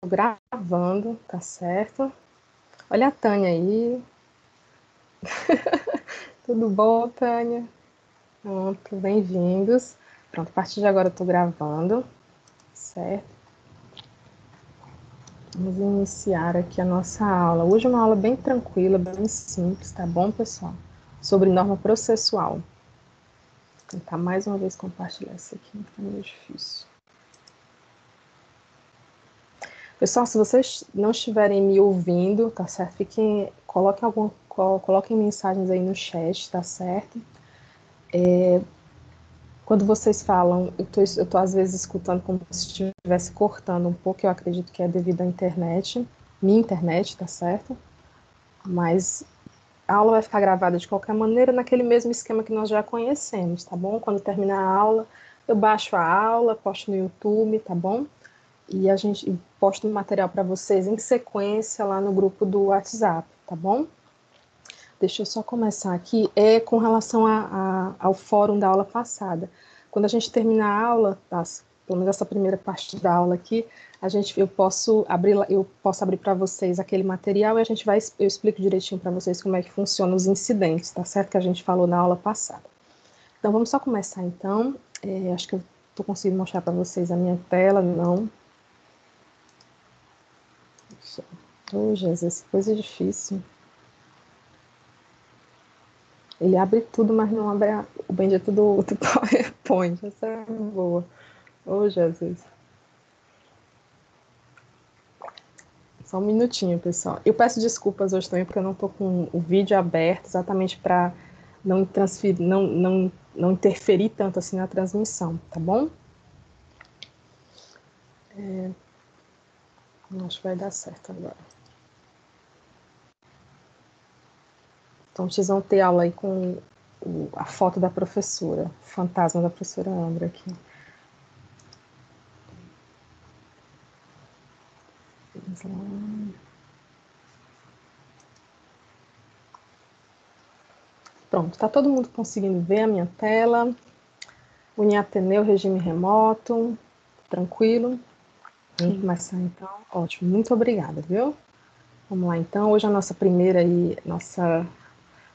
gravando, tá certo? Olha a Tânia aí. Tudo bom, Tânia? Pronto, bem-vindos. Pronto, a partir de agora eu tô gravando, certo? Vamos iniciar aqui a nossa aula. Hoje é uma aula bem tranquila, bem simples, tá bom, pessoal? Sobre norma processual. Vou tentar mais uma vez compartilhar isso aqui, não tá meio difícil. Pessoal, se vocês não estiverem me ouvindo, tá certo? Coloquem mensagens aí no chat, tá certo? Quando vocês falam, eu tô às vezes escutando como se estivesse cortando um pouco, eu acredito que é devido à internet, minha internet, tá certo? Mas a aula vai ficar gravada de qualquer maneira naquele mesmo esquema que nós já conhecemos, tá bom? Quando terminar a aula, eu baixo a aula, posto no YouTube, tá bom? E a gente posta um material para vocês em sequência lá no grupo do WhatsApp, tá bom? Deixa eu só começar aqui, com relação ao fórum da aula passada. Quando a gente terminar a aula, pelo menos essa primeira parte da aula aqui, eu posso abrir para vocês aquele material e eu explico direitinho para vocês como é que funcionam os incidentes, tá certo? Que a gente falou na aula passada. Então, vamos só começar, então. Acho que eu estou conseguindo mostrar para vocês a minha tela, não. Oh, Jesus, que coisa difícil. Ele abre tudo, mas não abre o bendito do PowerPoint. Essa é boa. Oh, Jesus. Só um minutinho, pessoal. Eu peço desculpas hoje também, porque eu não estou com o vídeo aberto, exatamente para não interferir tanto assim na transmissão, tá bom? Acho que vai dar certo agora. Então, vocês vão ter aula aí com a foto da professora, o fantasma da professora Andra aqui. Vamos lá. Pronto, está todo mundo conseguindo ver a minha tela? Uniateneu, regime remoto, tranquilo? Vamos começar então? Ótimo, muito obrigada, viu? Vamos lá então, hoje a nossa primeira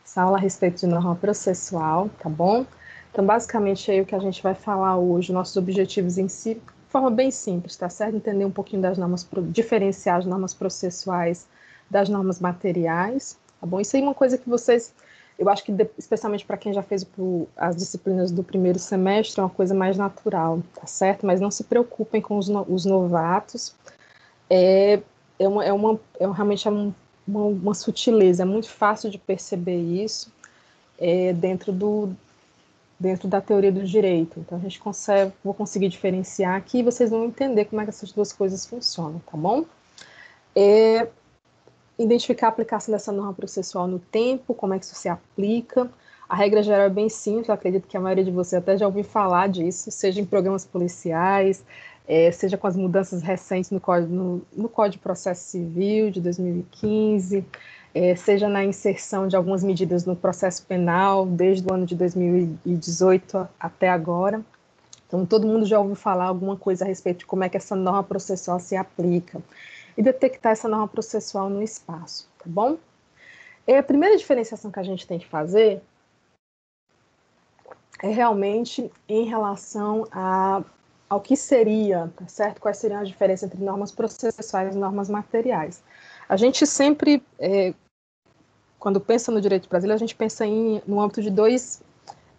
essa aula a respeito de norma processual, tá bom? Então, basicamente, aí o que a gente vai falar hoje, nossos objetivos em si, de forma bem simples, tá certo? Entender um pouquinho das normas, diferenciar as normas processuais das normas materiais, tá bom? Isso aí é uma coisa que vocês, eu acho que especialmente para quem já fez as disciplinas do primeiro semestre, é uma coisa mais natural, tá certo? Mas não se preocupem com os novatos, realmente uma sutileza, é muito fácil de perceber isso dentro da teoria do direito. Então, vou conseguir diferenciar aqui e vocês vão entender como é que essas duas coisas funcionam, tá bom? Identificar a aplicação dessa norma processual no tempo, como é que isso se aplica. A regra geral é bem simples, eu acredito que a maioria de vocês até já ouviu falar disso, seja em programas policiais, seja com as mudanças recentes no Código de Processo Civil de 2015, seja na inserção de algumas medidas no processo penal, desde o ano de 2018 até agora. Então, todo mundo já ouviu falar alguma coisa a respeito de como é que essa norma processual se aplica e detectar essa norma processual no espaço, tá bom? A primeira diferenciação que a gente tem que fazer é realmente em relação ao que seria, tá certo? Quais seriam as diferenças entre normas processuais e normas materiais. A gente sempre, quando pensa no direito brasileiro, a gente pensa no âmbito de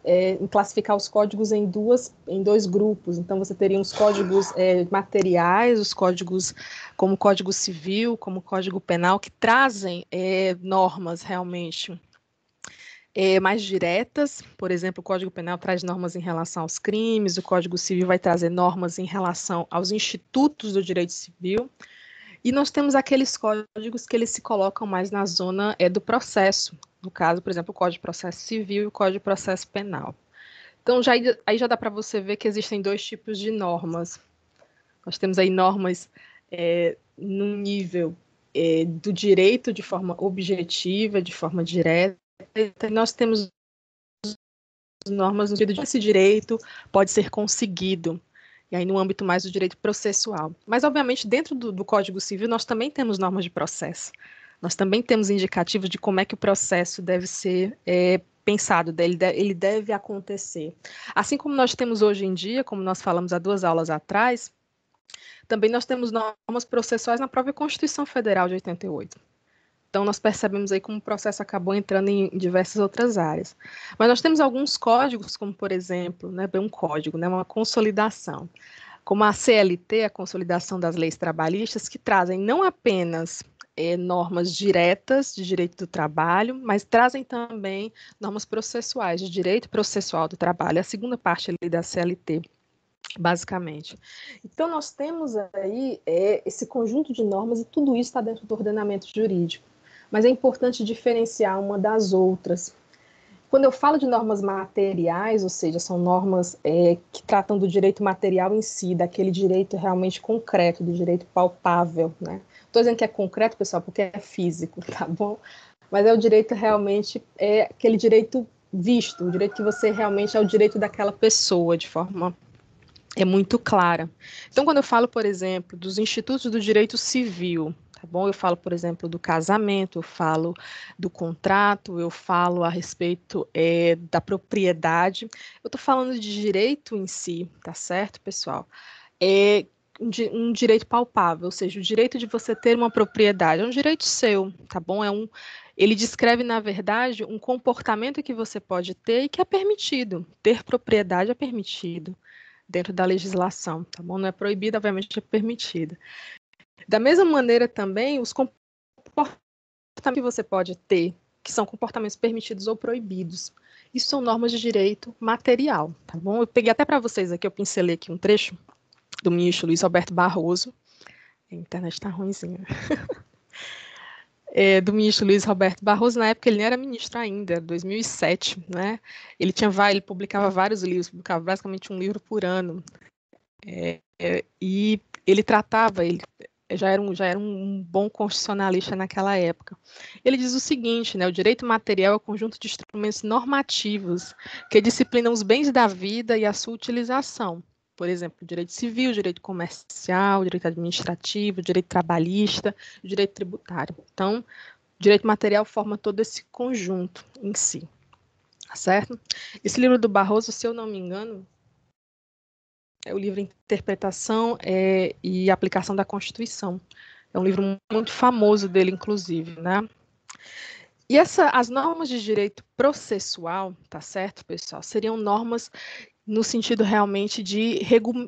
em classificar os códigos em dois grupos. Então, você teria os códigos materiais, os códigos como Código Civil, como Código Penal, que trazem normas realmente mais diretas. Por exemplo, o Código Penal traz normas em relação aos crimes, o Código Civil vai trazer normas em relação aos institutos do direito civil. E nós temos aqueles códigos que eles se colocam mais na zona do processo. No caso, por exemplo, o Código de Processo Civil e o Código de Processo Penal. Então, aí já dá para você ver que existem dois tipos de normas. Nós temos aí normas no nível do direito de forma objetiva, de forma direta, e nós temos normas no sentido de que esse direito pode ser conseguido. e aí no âmbito mais do direito processual. Mas, obviamente, dentro do Código Civil, nós também temos normas de processo. Nós também temos indicativos de como é que o processo deve ser pensado, ele deve acontecer. Assim como nós temos hoje em dia, como nós falamos há 2 aulas atrás, também nós temos normas processuais na própria Constituição Federal de 88. Então, nós percebemos aí como o processo acabou entrando em diversas outras áreas. Mas nós temos alguns códigos, como, por exemplo, um código, uma consolidação, como a CLT, a Consolidação das Leis Trabalhistas, que trazem não apenas normas diretas de direito do trabalho, mas trazem também normas processuais, de direito processual do trabalho, a segunda parte ali da CLT. Basicamente. Então, nós temos aí esse conjunto de normas e tudo isso está dentro do ordenamento jurídico. Mas é importante diferenciar uma das outras. Quando eu falo de normas materiais, ou seja, são normas que tratam do direito material em si, daquele direito realmente concreto, do direito palpável, né? Estou dizendo que é concreto, pessoal, porque é físico, tá bom? Mas é o direito realmente, aquele direito visto, o direito que você realmente é o direito daquela pessoa, de forma muito clara. Então, quando eu falo, por exemplo, dos institutos do direito civil, tá bom? Eu falo, por exemplo, do casamento, eu falo do contrato, eu falo a respeito da propriedade. Eu estou falando de direito em si, tá certo, pessoal? É um direito palpável, ou seja, o direito de você ter uma propriedade, é um direito seu, tá bom? Ele descreve, na verdade, um comportamento que você pode ter e que é permitido. Ter propriedade é permitido dentro da legislação, tá bom? Não é proibido, obviamente é permitido. Da mesma maneira também, os comportamentos que você pode ter, que são comportamentos permitidos ou proibidos, isso são normas de direito material, tá bom? Eu peguei até para vocês aqui, eu pincelei aqui um trecho do ministro Luiz Roberto Barroso, a internet está ruimzinha, do ministro Luiz Roberto Barroso, na época ele nem era ministro ainda, 2007, né? Ele publicava vários livros, publicava basicamente um livro por ano, e ele já era um bom constitucionalista naquela época. Ele diz o seguinte, né, o direito material é o conjunto de instrumentos normativos que disciplinam os bens da vida e a sua utilização. Por exemplo, o direito civil, o direito comercial, o direito administrativo, o direito trabalhista, o direito tributário. Então, o direito material forma todo esse conjunto em si, tá certo? Esse livro do Barroso, se eu não me engano, é o livro Interpretação e Aplicação da Constituição. É um livro muito famoso dele, inclusive, né? E as normas de direito processual, tá certo, pessoal? Seriam normas no sentido realmente de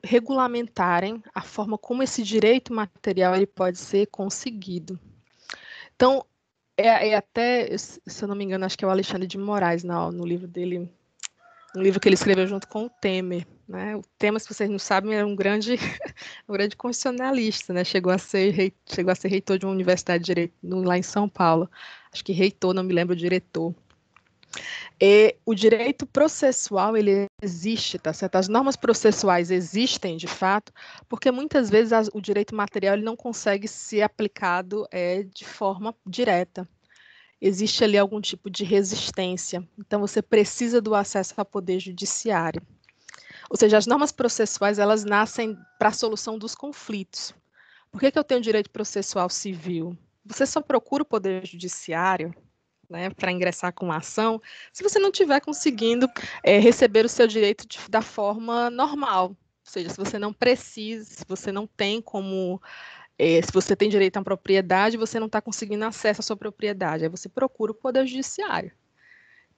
regulamentarem a forma como esse direito material ele pode ser conseguido. Então, até, se eu não me engano, acho que é o Alexandre de Moraes, no livro dele, um livro que ele escreveu junto com o Temer, né? O Temer, se vocês não sabem, era um grande constitucionalista, né? Chegou a ser reitor de uma universidade de direito lá em São Paulo. Acho que reitor, não me lembro o diretor. O direito processual, ele existe, tá certo? As normas processuais existem, de fato, porque muitas vezes o direito material ele não consegue ser aplicado de forma direta. Existe ali algum tipo de resistência. Então, você precisa do acesso ao poder judiciário. Ou seja, as normas processuais, elas nascem para a solução dos conflitos. Por que eu tenho direito processual civil? Você só procura o poder judiciário, né, para ingressar com uma ação, se você não estiver conseguindo receber o seu direito da forma normal. Ou seja, se você não precisa, se você não tem como... se você tem direito à propriedade, você não está conseguindo acesso à sua propriedade, aí você procura o Poder Judiciário.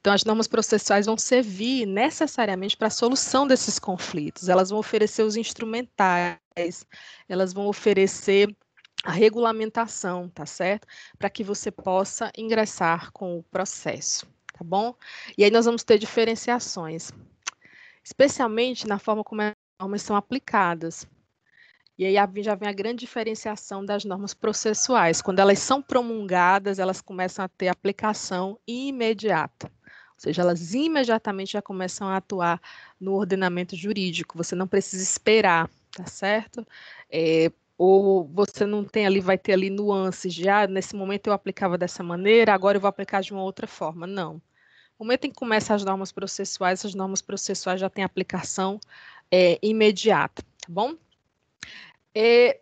Então, as normas processuais vão servir necessariamente para a solução desses conflitos, elas vão oferecer os instrumentais, elas vão oferecer a regulamentação, tá certo? Para que você possa ingressar com o processo, tá bom? E aí nós vamos ter diferenciações, especialmente na forma como as normas são aplicadas. E aí já vem a grande diferenciação das normas processuais. Quando elas são promulgadas, elas começam a ter aplicação imediata. Ou seja, elas imediatamente já começam a atuar no ordenamento jurídico. Você não precisa esperar, tá certo? Ou você não tem ali, vai ter ali nuances de, nesse momento eu aplicava dessa maneira, agora eu vou aplicar de uma outra forma. Não. No momento em que começam as normas processuais, essas normas processuais já têm aplicação imediata. tá bom? E,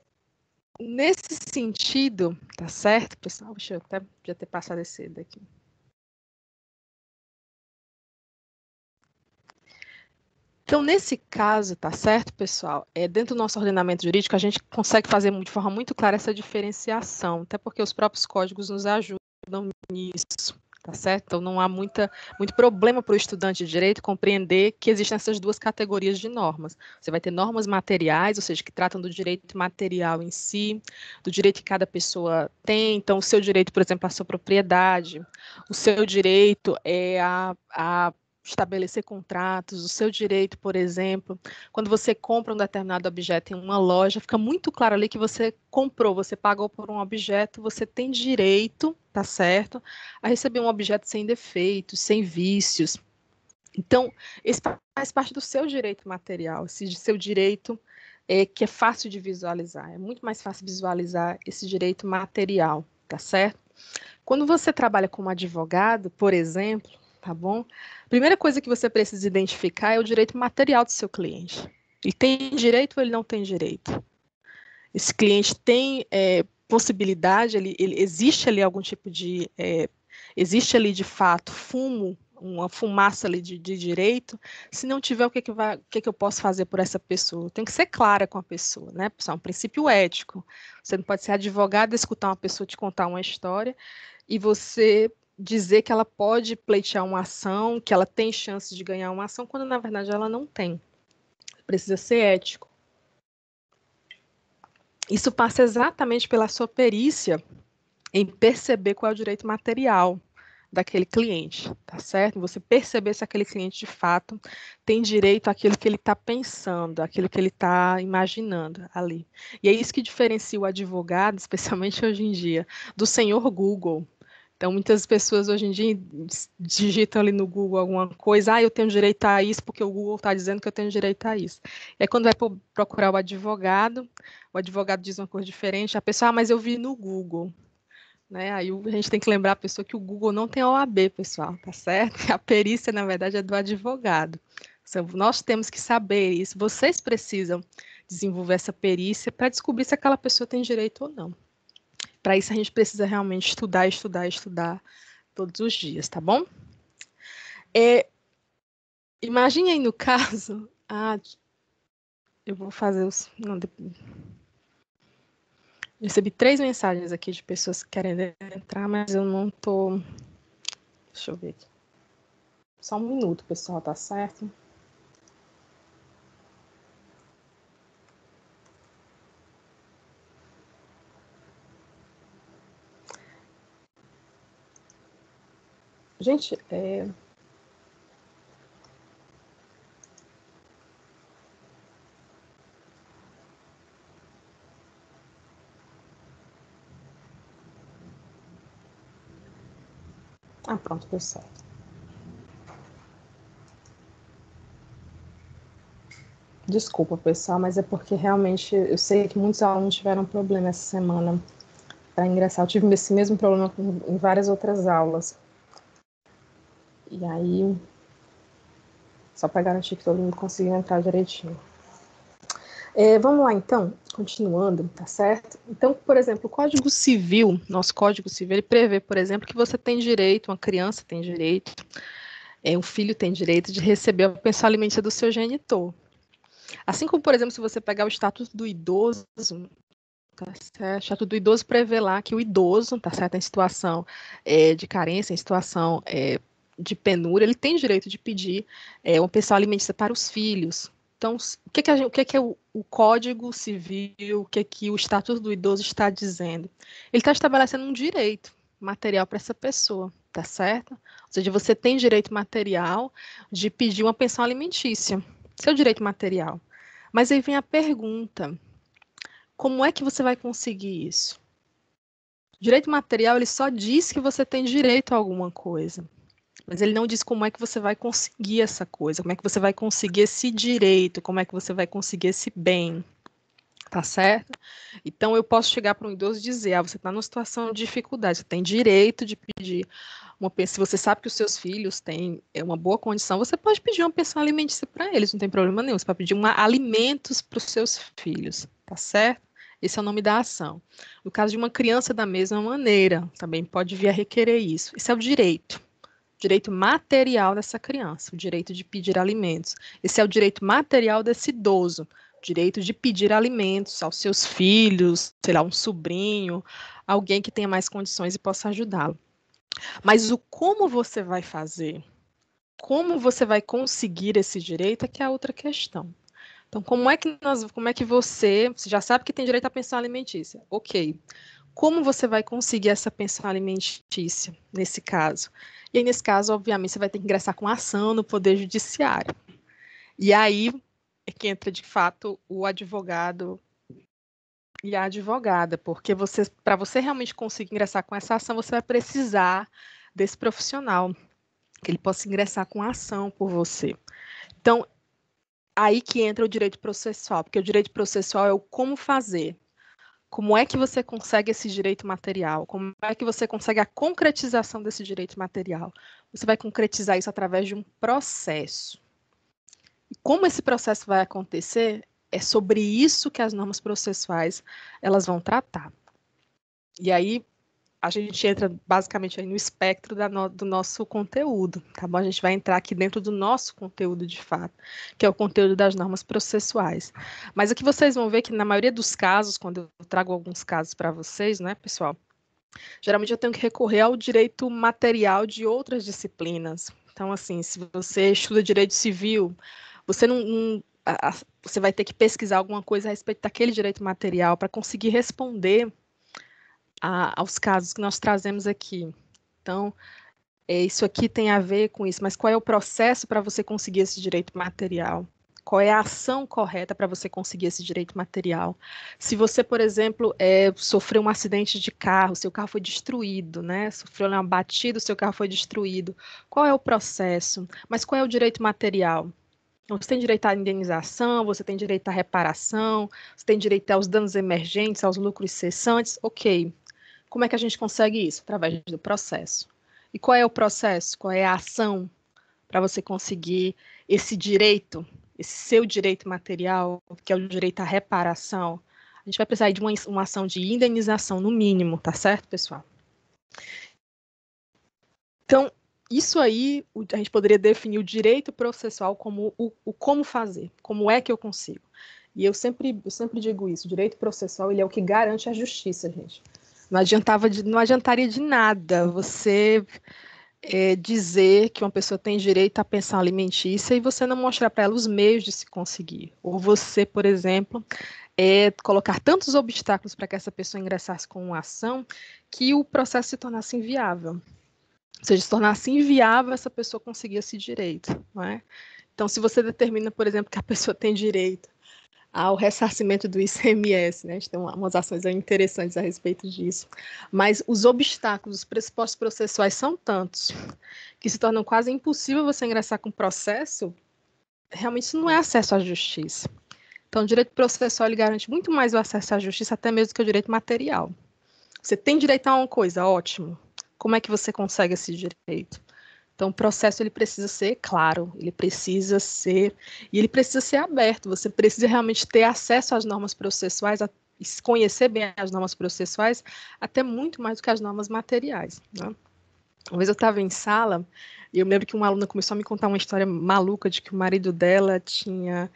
nesse sentido, tá certo, pessoal? Deixa eu até já ter passado esse daqui. Então, nesse caso, tá certo, pessoal? Dentro do nosso ordenamento jurídico, a gente consegue fazer de forma muito clara essa diferenciação, até porque os próprios códigos nos ajudam nisso, tá certo? Então, não há muito problema para o estudante de direito compreender que existem essas duas categorias de normas. Você vai ter normas materiais, ou seja, que tratam do direito material em si, do direito que cada pessoa tem. Então, o seu direito, por exemplo, à sua propriedade, o seu direito a estabelecer contratos, o seu direito, por exemplo, quando você compra um determinado objeto em uma loja, fica muito claro ali que você comprou, você pagou por um objeto, você tem direito, tá certo, a receber um objeto sem defeitos, sem vícios. Então, esse faz parte do seu direito material, esse seu direito que é fácil de visualizar, é muito mais fácil visualizar esse direito material, tá certo? Quando você trabalha como advogado, por exemplo, tá bom? A primeira coisa que você precisa identificar é o direito material do seu cliente. Ele tem direito ou ele não tem direito? Esse cliente tem possibilidade, existe ali algum tipo de, existe ali de fato fumo, uma fumaça ali de direito. Se não tiver, o que eu posso fazer por essa pessoa? Tem que ser clara com a pessoa, né? Isso é um princípio ético. Você não pode ser advogado, escutar uma pessoa te contar uma história e você dizer que ela pode pleitear uma ação, que ela tem chance de ganhar uma ação, quando na verdade ela não tem. Precisa ser ético. Isso passa exatamente pela sua perícia em perceber qual é o direito material daquele cliente, tá certo? Você perceber se aquele cliente de fato tem direito àquilo que ele está pensando, àquilo que ele está imaginando ali. E é isso que diferencia o advogado, especialmente hoje em dia, do senhor Google. Então, muitas pessoas hoje em dia digitam ali no Google alguma coisa, eu tenho direito a isso porque o Google está dizendo que eu tenho direito a isso. E aí, quando vai procurar o advogado diz uma coisa diferente, a pessoa, mas eu vi no Google. Né? Aí a gente tem que lembrar a pessoa que o Google não tem OAB, pessoal, tá certo? A perícia, na verdade, é do advogado. Nós temos que saber isso. Vocês precisam desenvolver essa perícia para descobrir se aquela pessoa tem direito ou não. Para isso, a gente precisa realmente estudar todos os dias, tá bom? Imagine aí no caso. Eu vou fazer os. Não, recebi 3 mensagens aqui de pessoas que querem entrar, mas eu não tô. Deixa eu ver aqui. Só um minuto, pessoal, tá certo? Gente, pronto, pessoal. Desculpa, pessoal, mas é porque realmente eu sei que muitos alunos tiveram problema essa semana para ingressar. Eu tive esse mesmo problema em várias outras aulas. E aí, só para garantir que todo mundo conseguiu entrar direitinho. Vamos lá, então, continuando, tá certo? Então, por exemplo, o Código Civil, nosso Código Civil, ele prevê, por exemplo, que você tem direito, uma criança tem direito, um filho tem direito de receber a pensão alimentícia do seu genitor. Assim como, por exemplo, se você pegar o Estatuto do Idoso, tá certo? O Estatuto do Idoso prevê lá que o idoso, tá certo, em situação de carência, em situação de penúria, ele tem direito de pedir uma pensão alimentícia para os filhos. Então, o que é o Código Civil, o que o Estatuto do Idoso está dizendo? Ele está estabelecendo um direito material para essa pessoa, tá certo? Ou seja, você tem direito material de pedir uma pensão alimentícia, seu direito material. Mas aí vem a pergunta: como é que você vai conseguir isso? O direito material, ele só diz que você tem direito a alguma coisa, mas ele não diz como é que você vai conseguir essa coisa, como é que você vai conseguir esse direito, como é que você vai conseguir esse bem, tá certo? Então, eu posso chegar para um idoso e dizer, você está numa situação de dificuldade, você tem direito de pedir se você sabe que os seus filhos têm uma boa condição, você pode pedir uma pensão alimentícia para eles, não tem problema nenhum. Você pode pedir alimentos para os seus filhos, tá certo? Esse é o nome da ação. No caso de uma criança, da mesma maneira, também pode vir a requerer isso. Esse é o direito material dessa criança, o direito de pedir alimentos. Esse é o direito material desse idoso, o direito de pedir alimentos aos seus filhos, sei lá, um sobrinho, alguém que tenha mais condições e possa ajudá-lo. Mas o como você vai fazer, como você vai conseguir esse direito é que é a outra questão. Então, como é que você já sabe que tem direito à pensão alimentícia? Ok. Como você vai conseguir essa pensão alimentícia nesse caso? E aí, nesse caso, obviamente, você vai ter que ingressar com ação no Poder Judiciário. E aí é que entra, de fato, o advogado e a advogada, porque para você realmente conseguir ingressar com essa ação, você vai precisar desse profissional, que ele possa ingressar com a ação por você. Então, aí que entra o direito processual, porque o direito processual é o como fazer. Como é que você consegue esse direito material? Como é que você consegue a concretização desse direito material? Você vai concretizar isso através de um processo. E como esse processo vai acontecer, é sobre isso que as normas processuais elas vão tratar. E aí, a gente entra basicamente aí no espectro do nosso conteúdo, tá bom? A gente vai entrar aqui dentro do nosso conteúdo de fato, que é o conteúdo das normas processuais. Mas aqui vocês vão ver que na maioria dos casos, quando eu trago alguns casos para vocês, né, pessoal, geralmente eu tenho que recorrer ao direito material de outras disciplinas. Então, assim, se você estuda direito civil, você você vai ter que pesquisar alguma coisa a respeito daquele direito material para conseguir responder aos casos que nós trazemos aqui. Então, isso aqui tem a ver com isso, mas qual é o processo para você conseguir esse direito material? Qual é a ação correta para você conseguir esse direito material? Se você, por exemplo, sofreu um acidente de carro, seu carro foi destruído, né? Sofreu uma batida, seu carro foi destruído. Qual é o processo? Mas qual é o direito material? Então, você tem direito à indenização, você tem direito à reparação, você tem direito aos danos emergentes, aos lucros cessantes, ok. Como é que a gente consegue isso? Através do processo. E qual é o processo? Qual é a ação para você conseguir esse direito, esse seu direito material, que é o direito à reparação? A gente vai precisar de uma ação de indenização, no mínimo, tá certo, pessoal? Então, isso aí, a gente poderia definir o direito processual como o como fazer, como é que eu consigo. E eu sempre digo isso, o direito processual ele é o que garante a justiça, gente. Não adiantaria de nada você dizer que uma pessoa tem direito à pensão alimentícia e você não mostrar para ela os meios de se conseguir. Ou você, por exemplo, colocar tantos obstáculos para que essa pessoa ingressasse com uma ação que o processo se tornasse inviável. Ou seja, se tornasse inviável essa pessoa conseguir esse direito. Não é? Então, se você determina, por exemplo, que a pessoa tem direito ao ressarcimento do ICMS, né? A gente tem umas ações interessantes a respeito disso. Mas os obstáculos, os pressupostos processuais são tantos que se tornam quase impossível você ingressar com processo, realmente isso não é acesso à justiça. Então, o direito processual ele garante muito mais o acesso à justiça até mesmo do que o direito material. Você tem direito a uma coisa, ótimo. Como é que você consegue esse direito? Então, o processo ele precisa ser claro, ele precisa ser aberto. Você precisa realmente ter acesso às normas processuais, conhecer bem as normas processuais, até muito mais do que as normas materiais. Né? Uma vez eu estava em sala e eu me lembro que uma aluna começou a me contar uma história maluca de que o marido dela tinha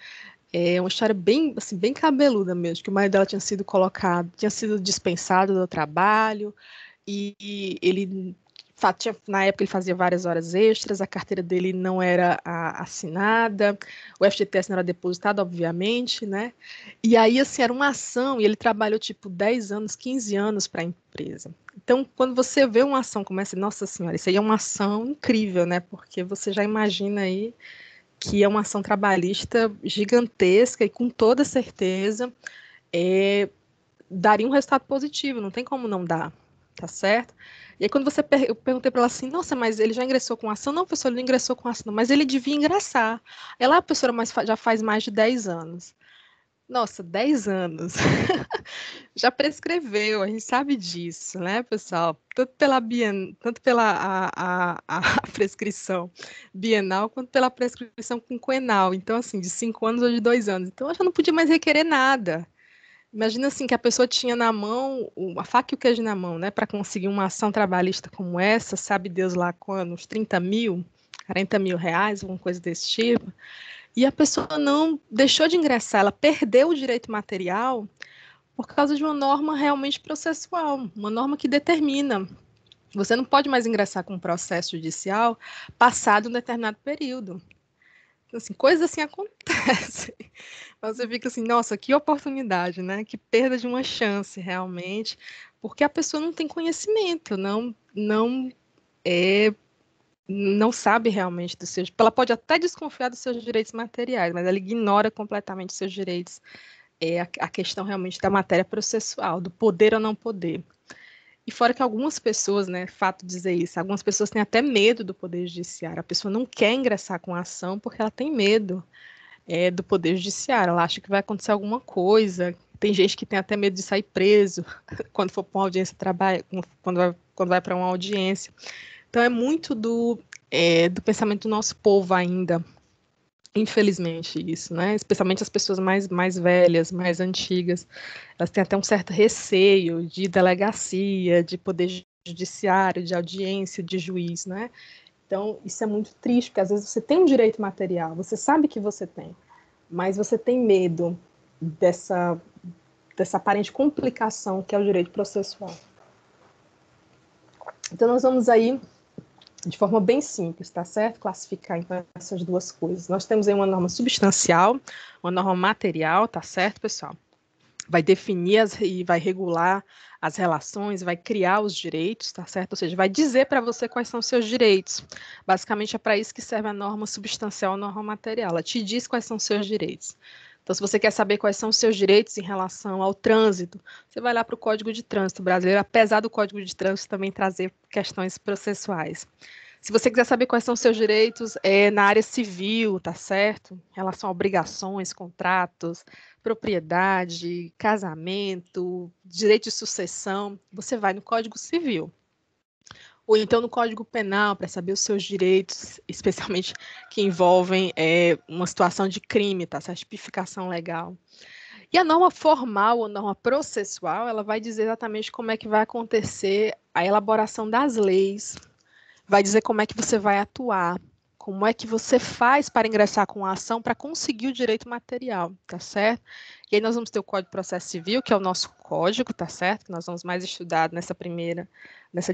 uma história bem, assim, bem cabeluda mesmo, que o marido dela tinha sido dispensado do trabalho e ele na época ele fazia várias horas extras, a carteira dele não era assinada, o FGTS não era depositado, obviamente, né? E aí, assim, era uma ação, e ele trabalhou, tipo, 10 anos, 15 anos para a empresa. Então, quando você vê uma ação como essa, nossa senhora, isso aí é uma ação incrível, né? Porque você já imagina aí que é uma ação trabalhista gigantesca e com toda certeza daria um resultado positivo, não tem como não dar, tá certo? E aí, quando eu perguntei para ela assim, nossa, mas ele já ingressou com ação? Não, professor, ele não ingressou com ação, mas ele devia ingressar. Ela, professora, mas já faz mais de 10 anos. Nossa, 10 anos. Já prescreveu, a gente sabe disso, né, pessoal? Tanto pela a prescrição bienal, quanto pela prescrição quinquenal. Então, assim, de 5 anos ou de 2 anos. Então, eu já não podia mais requerer nada. Imagina assim que a pessoa tinha na mão, a faca e o queijo na mão, né, para conseguir uma ação trabalhista como essa, sabe Deus lá quando, uns 30 mil, 40 mil reais, alguma coisa desse tipo, e a pessoa não deixou de ingressar, ela perdeu o direito material por causa de uma norma realmente processual, uma norma que determina. Você não pode mais ingressar com um processo judicial passado um determinado período. Então, assim, coisas assim acontecem. Você fica assim, nossa, que oportunidade, né? Que perda de uma chance, realmente, porque a pessoa não tem conhecimento, é, não sabe realmente dos seus. Ela pode até desconfiar dos seus direitos materiais, mas ela ignora completamente os seus direitos. É a questão realmente da matéria processual, do poder ou não poder. E fora que algumas pessoas, né, fato dizer isso, algumas pessoas têm até medo do poder judiciário. A pessoa não quer ingressar com a ação porque ela tem medo do Poder Judiciário. Ela acha que vai acontecer alguma coisa. Tem gente que tem até medo de sair preso quando for para uma audiência de trabalho, quando vai para uma audiência. Então, é muito do pensamento do nosso povo ainda, infelizmente, isso, né? Especialmente as pessoas mais velhas, mais antigas. Elas têm até um certo receio de delegacia, de poder judiciário, de audiência, de juiz, né? Então, isso é muito triste, porque às vezes você tem um direito material, você sabe que você tem, mas você tem medo dessa aparente complicação que é o direito processual. Então, nós vamos aí, de forma bem simples, tá certo? Classificar então essas duas coisas. Nós temos aí uma norma substancial, uma norma material, tá certo, pessoal? Vai definir e vai regular as relações, vai criar os direitos, tá certo? Ou seja, vai dizer para você quais são os seus direitos. Basicamente é para isso que serve a norma substancial, a norma material. Ela te diz quais são os seus direitos. Então, se você quer saber quais são os seus direitos em relação ao trânsito, você vai lá para o Código de Trânsito brasileiro, apesar do Código de Trânsito também trazer questões processuais. Se você quiser saber quais são os seus direitos na área civil, tá certo? Em relação a obrigações, contratos, propriedade, casamento, direito de sucessão, você vai no Código Civil. Ou então no Código Penal, para saber os seus direitos, especialmente que envolvem uma situação de crime, tá? Essa tipificação legal. E a norma formal, ou norma processual, ela vai dizer exatamente como é que vai acontecer a elaboração das leis, vai dizer como é que você vai atuar, como é que você faz para ingressar com a ação para conseguir o direito material, tá certo? E aí nós vamos ter o Código de Processo Civil, que é o nosso código, tá certo? Que nós vamos mais estudar nessa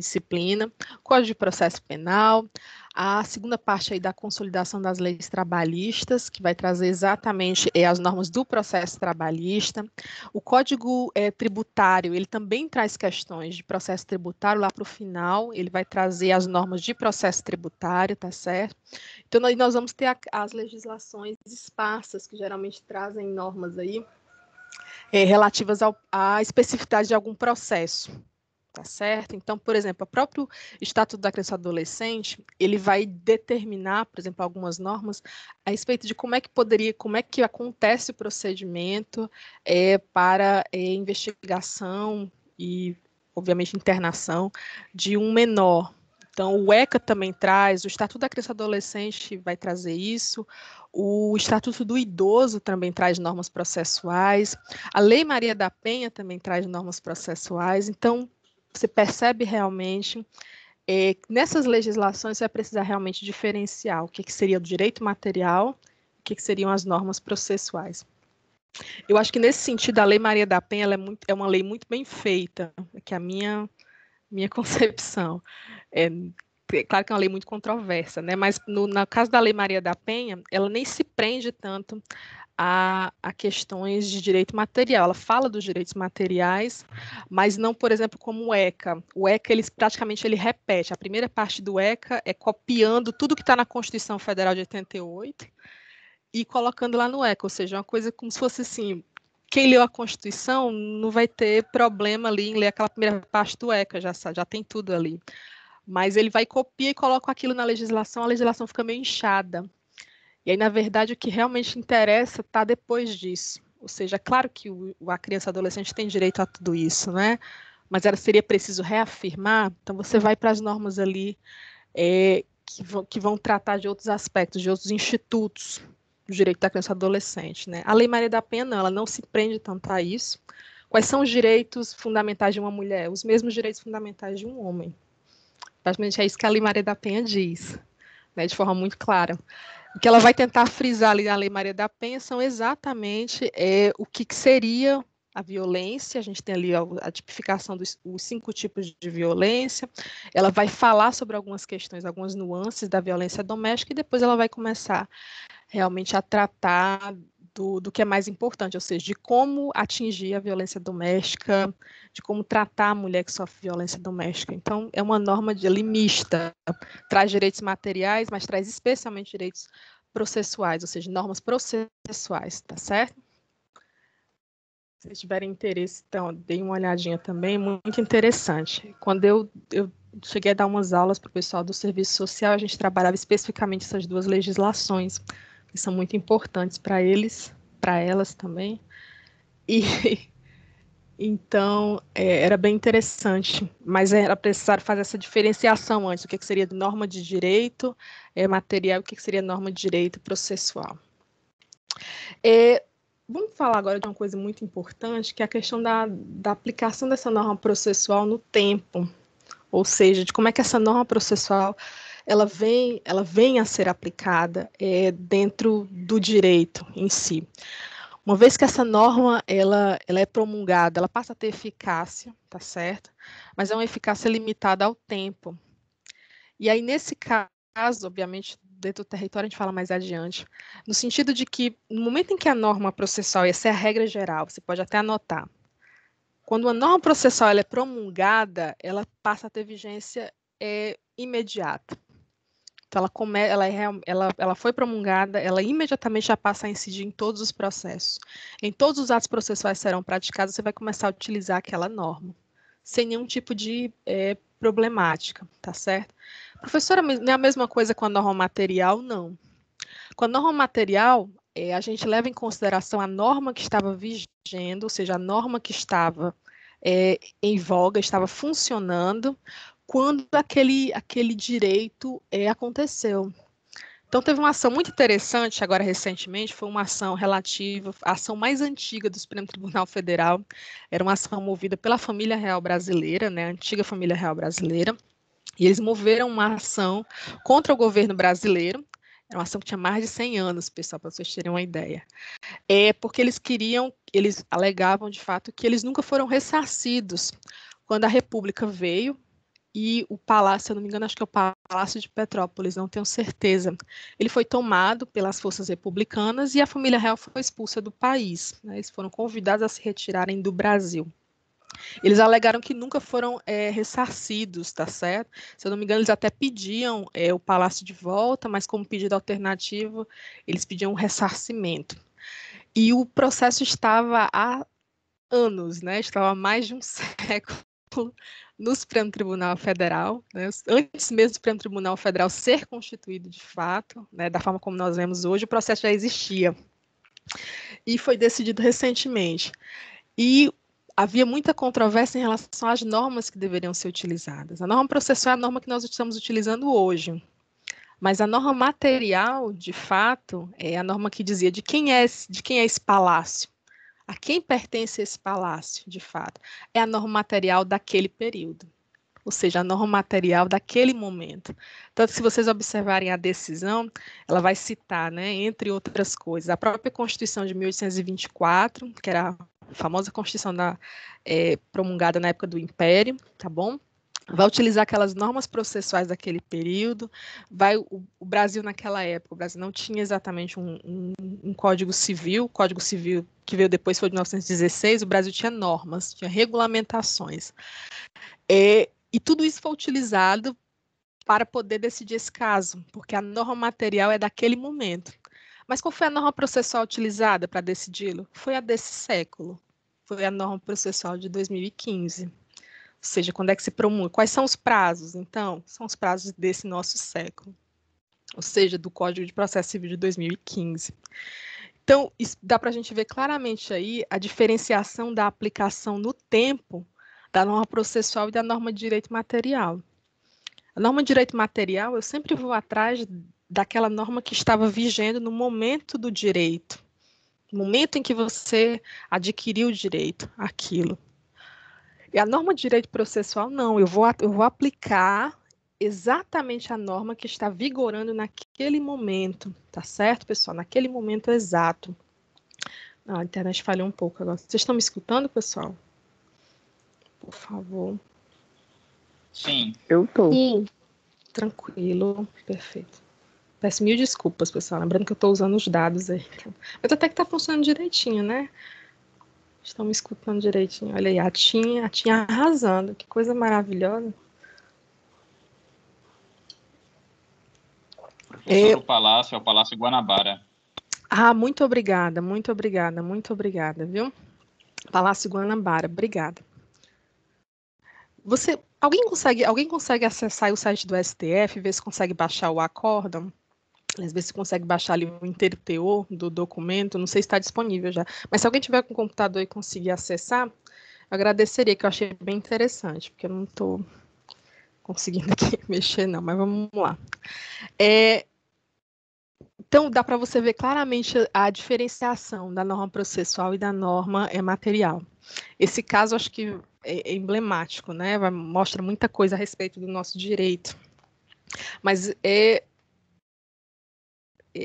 disciplina. Código de Processo Penal, a segunda parte aí da consolidação das leis trabalhistas, que vai trazer exatamente as normas do processo trabalhista. O Código Tributário, ele também traz questões de processo tributário lá para o final, ele vai trazer as normas de processo tributário, tá certo? Então, nós vamos ter as legislações esparsas, que geralmente trazem normas aí relativas à especificidade de algum processo, tá certo? Então, por exemplo, o próprio Estatuto da Criança e Adolescente, ele vai determinar, por exemplo, algumas normas a respeito de como é que acontece o procedimento para investigação e, obviamente, internação de um menor. Então, o ECA também traz, o Estatuto da Criança e Adolescente vai trazer isso, o Estatuto do Idoso também traz normas processuais, a Lei Maria da Penha também traz normas processuais, então, você percebe realmente, nessas legislações você vai precisar realmente diferenciar o que seria o direito material, o que seriam as normas processuais. Eu acho que nesse sentido a Lei Maria da Penha é uma lei muito bem feita, que é a minha concepção. Claro que é uma lei muito controversa, né? Mas no caso da Lei Maria da Penha, ela nem se prende tanto a questões de direito material. Ela fala dos direitos materiais, mas não, por exemplo, como o ECA. O ECA, praticamente ele repete. A primeira parte do ECA é copiando tudo que está na Constituição Federal de 88 e colocando lá no ECA, ou seja, uma coisa como se fosse assim, quem leu a Constituição não vai ter problema ali em ler aquela primeira parte do ECA, já tem tudo ali. Mas ele vai copiar e coloca aquilo na legislação, a legislação fica meio inchada. E aí, na verdade, o que realmente interessa está depois disso. Ou seja, é claro que a criança e adolescente tem direito a tudo isso, né? Mas seria preciso reafirmar, então você vai para as normas ali que vão tratar de outros aspectos, de outros institutos do direito da criança e adolescente, né? A Lei Maria da Penha, não, ela não se prende tanto a isso. Quais são os direitos fundamentais de uma mulher? Os mesmos direitos fundamentais de um homem. Praticamente é isso que a Lei Maria da Penha diz, né, de forma muito clara. O que ela vai tentar frisar ali na Lei Maria da Penha são exatamente o que seria a violência. A gente tem ali a tipificação dos 5 tipos de violência. Ela vai falar sobre algumas questões, algumas nuances da violência doméstica e depois ela vai começar realmente a tratar do que é mais importante, ou seja, de como atingir a violência doméstica, de como tratar a mulher que sofre violência doméstica. Então, é uma norma de mista, traz direitos materiais, mas traz especialmente direitos processuais, ou seja, normas processuais, tá certo? Se vocês tiverem interesse, então, deem uma olhadinha também, muito interessante. Quando eu cheguei a dar umas aulas para o pessoal do serviço social, a gente trabalhava especificamente essas 2 legislações, que são muito importantes para eles, para elas também. E então era bem interessante, mas era necessário fazer essa diferenciação antes, o que seria norma de direito material e o que seria norma de direito processual. Vamos falar agora de uma coisa muito importante, que é a questão da aplicação dessa norma processual no tempo, ou seja, de como é que essa norma processual ela vem a ser aplicada dentro do direito em si. Uma vez que essa norma ela é promulgada, ela passa a ter eficácia, tá certo? Mas é uma eficácia limitada ao tempo. E aí, nesse caso, obviamente, dentro do território a gente fala mais adiante, no sentido de que, no momento em que a norma processual, essa é a regra geral, você pode até anotar, quando a norma processual ela é promulgada, ela passa a ter vigência imediata. Então, ela foi promulgada, ela imediatamente já passa a incidir em todos os processos. Em todos os atos processuais serão praticados, você vai começar a utilizar aquela norma, sem nenhum tipo de problemática, tá certo? Professora, não é a mesma coisa com a norma material? Não. Com a norma material, a gente leva em consideração a norma que estava vigendo, ou seja, a norma que estava em voga, estava funcionando, quando aquele direito aconteceu. Então, teve uma ação muito interessante, agora recentemente, foi uma ação relativa, a ação mais antiga do Supremo Tribunal Federal, era uma ação movida pela família real brasileira, né, a antiga família real brasileira, e eles moveram uma ação contra o governo brasileiro, era uma ação que tinha mais de 100 anos, pessoal, para vocês terem uma ideia. Porque eles alegavam, de fato, que eles nunca foram ressarcidos quando a República veio, e o palácio, se eu não me engano, acho que é o Palácio de Petrópolis, não tenho certeza. Ele foi tomado pelas forças republicanas e a família real foi expulsa do país, né? Eles foram convidados a se retirarem do Brasil. Eles alegaram que nunca foram ressarcidos, tá certo? Se eu não me engano, eles até pediam o palácio de volta, mas como pedido alternativo, eles pediam um ressarcimento. E o processo estava há anos, né? Estava há mais de um século no Supremo Tribunal Federal, né, antes mesmo do Supremo Tribunal Federal ser constituído de fato, né, da forma como nós vemos hoje, o processo já existia. E foi decidido recentemente. E havia muita controvérsia em relação às normas que deveriam ser utilizadas. A norma processual é a norma que nós estamos utilizando hoje. Mas a norma material, de fato, é a norma que dizia de quem é esse palácio. A quem pertence esse palácio, de fato? É a norma material daquele período, ou seja, a norma material daquele momento. Tanto que, se vocês observarem a decisão, ela vai citar, né, entre outras coisas, a própria Constituição de 1824, que era a famosa Constituição promulgada na época do Império, tá bom? Vai utilizar aquelas normas processuais daquele período, o Brasil naquela época, o Brasil não tinha exatamente um Código Civil, o Código Civil que veio depois foi de 1916, o Brasil tinha normas, tinha regulamentações. E tudo isso foi utilizado para poder decidir esse caso, porque a norma material é daquele momento. Mas qual foi a norma processual utilizada para decidi-lo? Foi a desse século, foi a norma processual de 2015. Ou seja, quando é que se promulga? Quais são os prazos, então? São os prazos desse nosso século, ou seja, do Código de Processo Civil de 2015. Então, dá para a gente ver claramente aí a diferenciação da aplicação no tempo da norma processual e da norma de direito material. A norma de direito material, eu sempre vou atrás daquela norma que estava vigendo no momento do direito, no momento em que você adquiriu o direito, aquilo. E a norma de direito processual, não, eu vou aplicar exatamente a norma que está vigorando naquele momento, tá certo, pessoal? Naquele momento exato. Ah, a internet falhou um pouco agora. Vocês estão me escutando, pessoal? Por favor. Sim. Eu tô. Sim. Tranquilo, perfeito. Peço mil desculpas, pessoal. Lembrando que eu estou usando os dados aí. Mas até que está funcionando direitinho, né? Estão me escutando direitinho. Olha aí, a Tinha arrasando. Que coisa maravilhosa. Professor, o Palácio é o Palácio Guanabara. Ah, muito obrigada, viu? Palácio Guanabara, obrigada. Alguém consegue acessar o site do STF, ver se consegue baixar o acórdão? Às vezes você consegue baixar ali o inteiro teor do documento, não sei se está disponível já. Mas se alguém tiver com o computador e conseguir acessar, eu agradeceria, que eu achei bem interessante, porque eu não estou conseguindo aqui mexer não, mas vamos lá. Então, dá para você ver claramente a diferenciação da norma processual e da norma material. Esse caso, acho que é emblemático, né? Mostra muita coisa a respeito do nosso direito. Mas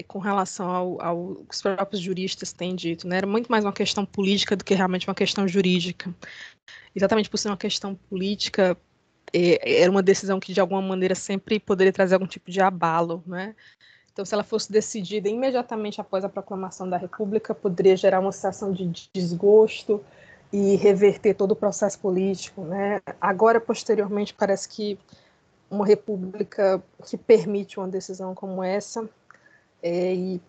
com relação ao que os próprios juristas têm dito, né? Era muito mais uma questão política do que realmente uma questão jurídica. Exatamente por ser uma questão política, era uma decisão que, de alguma maneira, sempre poderia trazer algum tipo de abalo, né? Então, se ela fosse decidida imediatamente após a proclamação da República, poderia gerar uma situação de desgosto e reverter todo o processo político, né? Agora, posteriormente, parece que uma república que permite uma decisão como essa e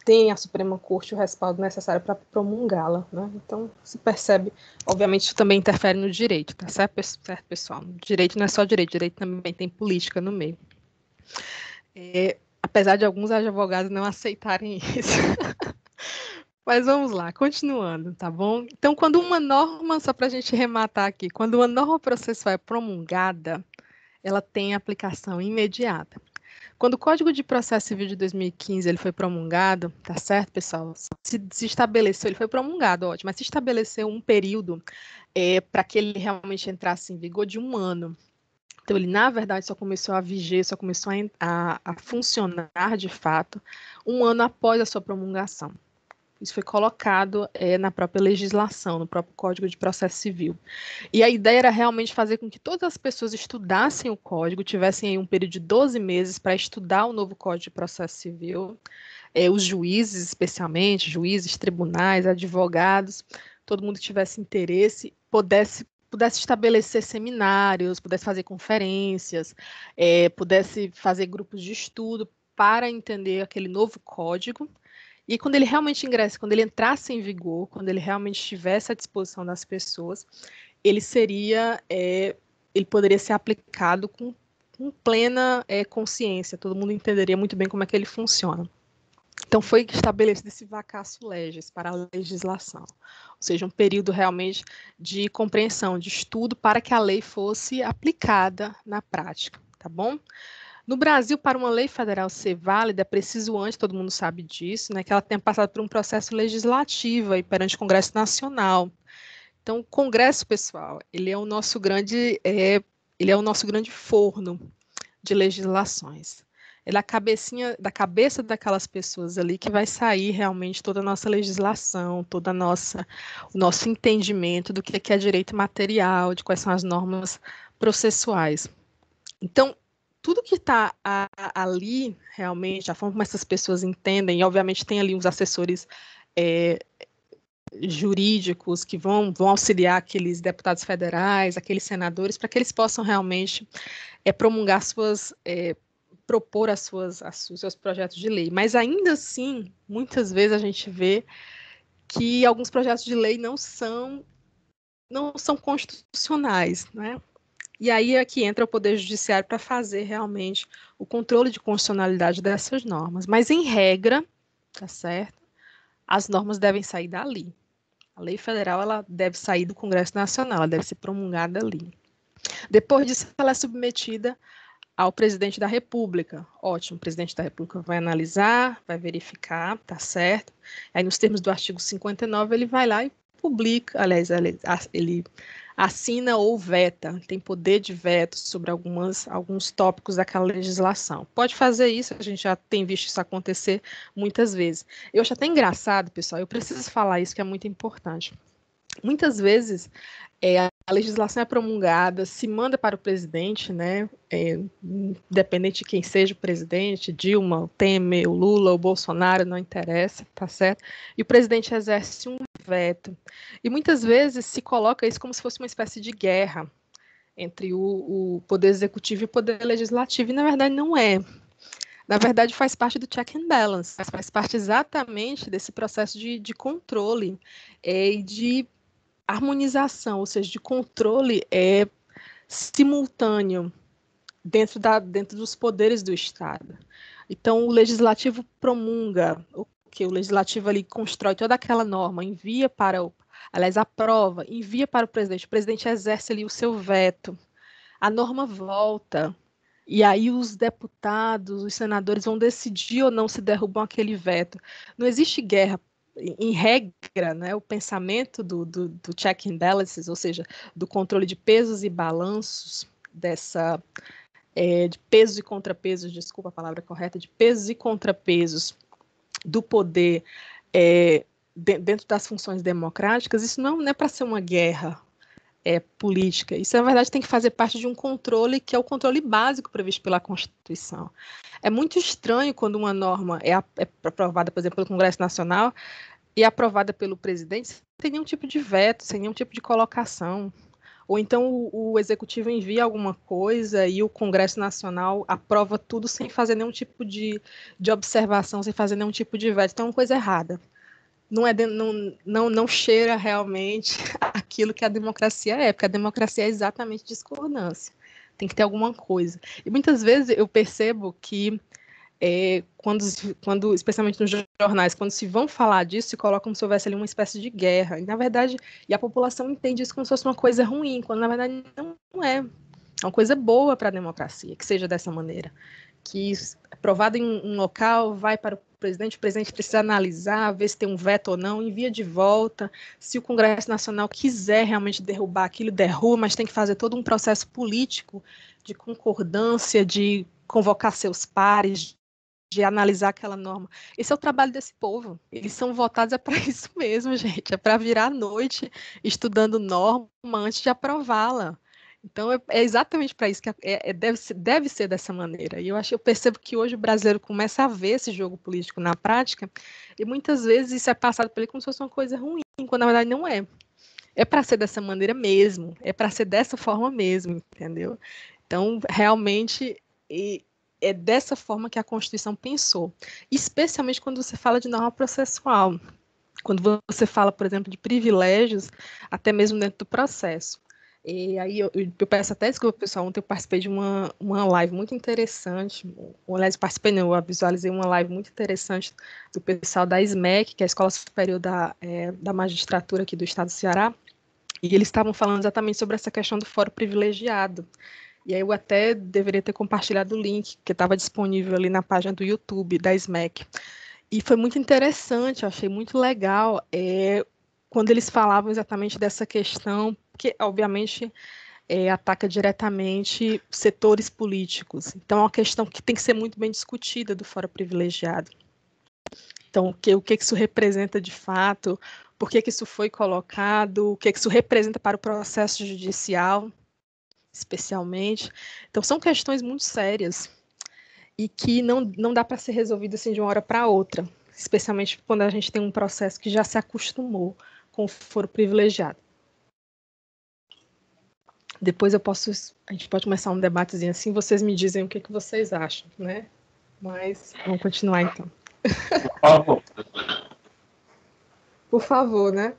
tem a Suprema Corte o respaldo necessário para promulgá-la, né? Então, se percebe, obviamente, isso também interfere no direito, tá certo, pessoal? Direito não é só direito também tem política no meio. Apesar de alguns advogados não aceitarem isso. Mas vamos lá, continuando, tá bom? Então, quando uma norma, só para a gente rematar aqui, quando uma norma processual é promulgada, ela tem aplicação imediata. Quando o Código de Processo Civil de 2015 ele foi promulgado, tá certo, pessoal? Se estabeleceu, ele foi promulgado, ótimo, mas se estabeleceu um período para que ele realmente entrasse em vigor de 1 ano. Então, ele, na verdade, só começou a viger, só começou a funcionar de fato 1 ano após a sua promulgação. Isso foi colocado na própria legislação, no próprio Código de Processo Civil. E a ideia era realmente fazer com que todas as pessoas estudassem o código, tivessem aí um período de 12 meses para estudar o novo Código de Processo Civil, os juízes especialmente, juízes, tribunais, advogados, todo mundo que tivesse interesse, pudesse estabelecer seminários, pudesse fazer conferências, pudesse fazer grupos de estudo para entender aquele novo código. E quando ele realmente ingressa, quando ele entrasse em vigor, quando ele realmente estivesse à disposição das pessoas, ele poderia ser aplicado com plena consciência, todo mundo entenderia muito bem como é que ele funciona. Então, foi estabelecido esse vacatio legis para a legislação, ou seja, um período realmente de compreensão, de estudo, para que a lei fosse aplicada na prática, tá bom? No Brasil, para uma lei federal ser válida, é preciso antes, todo mundo sabe disso, né, que ela tenha passado por um processo legislativo aí perante o Congresso Nacional. Então, o Congresso, pessoal, ele é o nosso grande forno de legislações. É da cabeça daquelas pessoas ali que vai sair realmente toda a nossa legislação, o nosso entendimento do que é direito material, de quais são as normas processuais. Então, tudo que está ali, realmente, a forma como essas pessoas entendem, e obviamente tem ali uns assessores jurídicos que vão auxiliar aqueles deputados federais, aqueles senadores, para que eles possam realmente promulgar propor os seus projetos de lei. Mas ainda assim, muitas vezes a gente vê que alguns projetos de lei não são constitucionais, né? E aí é que entra o Poder Judiciário para fazer realmente o controle de constitucionalidade dessas normas. Mas, em regra, tá certo? as normas devem sair dali. A lei federal ela deve sair do Congresso Nacional, ela deve ser promulgada ali. Depois disso, ela é submetida ao presidente da República. Ótimo, o presidente da República vai analisar, vai verificar, tá certo. Aí, nos termos do artigo 59, ele vai lá e publica, aliás, ele assina ou veta, tem poder de veto sobre alguns tópicos daquela legislação. Pode fazer isso, a gente já tem visto isso acontecer muitas vezes. Eu acho até engraçado, pessoal, eu preciso falar isso que é muito importante. Muitas vezes a legislação é promulgada, se manda para o presidente, né? Independente de quem seja o presidente, Dilma, o Temer, o Lula, o Bolsonaro, não interessa, tá certo? E o presidente exerce um veto. E muitas vezes se coloca isso como se fosse uma espécie de guerra entre o poder executivo e o poder legislativo, e na verdade não é. Na verdade, faz parte do check and balance, faz parte exatamente desse processo de controle e de harmonização, ou seja, de controle simultâneo dentro dos poderes do Estado. Então, o legislativo promulga, o legislativo ali constrói toda aquela norma, envia para aliás, aprova, envia para o presidente exerce ali o seu veto, a norma volta, e aí os deputados, os senadores vão decidir ou não se derrubam aquele veto. Não existe guerra em regra, né, o pensamento do check and balances, ou seja, do controle de pesos e balanços, de pesos e contrapesos, desculpa a palavra correta, de pesos e contrapesos do poder dentro das funções democráticas, isso não é para ser uma guerra política. Isso, na verdade, tem que fazer parte de um controle que é o controle básico previsto pela Constituição. É muito estranho quando uma norma é aprovada, por exemplo, pelo Congresso Nacional e é aprovada pelo presidente sem nenhum tipo de veto, sem nenhum tipo de colocação. Ou então o Executivo envia alguma coisa e o Congresso Nacional aprova tudo sem fazer nenhum tipo de observação, sem fazer nenhum tipo de veto. Então é uma coisa errada. Não cheira realmente aquilo que a democracia é, porque a democracia é exatamente discordância. Tem que ter alguma coisa. E muitas vezes eu percebo que quando, especialmente nos jornais, quando se vão falar disso, se coloca como se houvesse ali uma espécie de guerra. E, na verdade, a população entende isso como se fosse uma coisa ruim, quando, na verdade, não é. É uma coisa boa para a democracia, que seja dessa maneira. Que, aprovado em um local, vai para o presidente precisa analisar, ver se tem um veto ou não, envia de volta. Se o Congresso Nacional quiser realmente derrubar aquilo, derruba, mas tem que fazer todo um processo político de concordância, de convocar seus pares, de analisar aquela norma. Esse é o trabalho desse povo. Eles são votados para isso mesmo, gente. É para virar a noite estudando norma antes de aprová-la. Então, é exatamente para isso que deve ser dessa maneira. E eu percebo que hoje o brasileiro começa a ver esse jogo político na prática, e muitas vezes isso é passado por ele como se fosse uma coisa ruim, quando na verdade não é. É para ser dessa maneira mesmo, é para ser dessa forma mesmo, entendeu? Então, realmente, é dessa forma que a Constituição pensou, especialmente quando você fala de norma processual, quando você fala, por exemplo, de privilégios, até mesmo dentro do processo. E aí eu peço até desculpa, pessoal, ontem eu participei de uma live muito interessante, aliás, participei não, eu visualizei uma live muito interessante do pessoal da SMEC, que é a Escola Superior da Magistratura aqui do Estado do Ceará, e eles estavam falando exatamente sobre essa questão do fórum privilegiado. E aí eu até deveria ter compartilhado o link, que estava disponível ali na página do YouTube da SMEC. E foi muito interessante, eu achei muito legal quando eles falavam exatamente dessa questão, que obviamente ataca diretamente setores políticos. Então é uma questão que tem que ser muito bem discutida do fórum privilegiado. Então, o que isso representa de fato, por que isso foi colocado, o que isso representa para o processo judicial, especialmente. Então, são questões muito sérias e que não dá para ser resolvidas assim de uma hora para outra, especialmente quando a gente tem um processo que já se acostumou com o foro privilegiado. Depois a gente pode começar um debatezinho assim, vocês me dizem o que vocês acham, né? Mas vamos continuar então. Por favor. Por favor, né?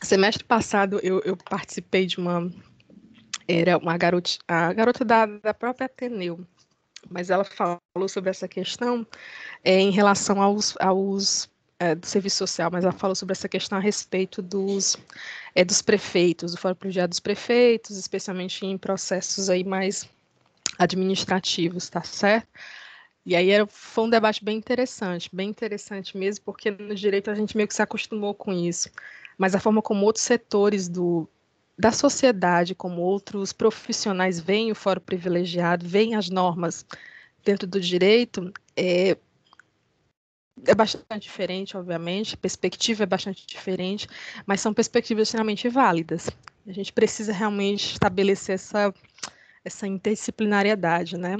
Semestre passado eu participei de era uma garota, a garota da própria Ateneu. mas ela falou sobre essa questão em relação do serviço social, mas ela falou sobre essa questão a respeito dos prefeitos, do Fórum Privilegiado dos Prefeitos, especialmente em processos aí mais administrativos, tá certo? E aí foi um debate bem interessante mesmo, porque no direito a gente meio que se acostumou com isso, mas a forma como outros setores da sociedade, como outros profissionais veem o fórum privilegiado, veem as normas dentro do direito, é bastante diferente, obviamente, a perspectiva é bastante diferente, mas são perspectivas extremamente válidas. A gente precisa realmente estabelecer essa interdisciplinariedade, né?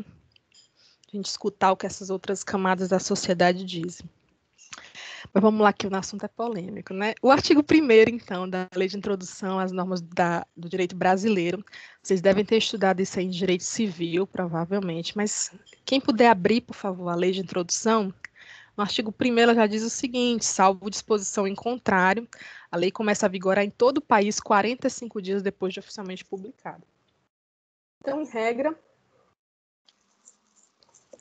A gente escutar o que essas outras camadas da sociedade dizem. Mas vamos lá, que o assunto é polêmico, né? O artigo 1º, então, da Lei de Introdução às Normas do Direito Brasileiro, vocês devem ter estudado isso aí em Direito Civil, provavelmente, mas quem puder abrir, por favor, a Lei de Introdução, no artigo 1º já diz o seguinte: salvo disposição em contrário, a lei começa a vigorar em todo o país 45 dias depois de oficialmente publicada. Então, em regra,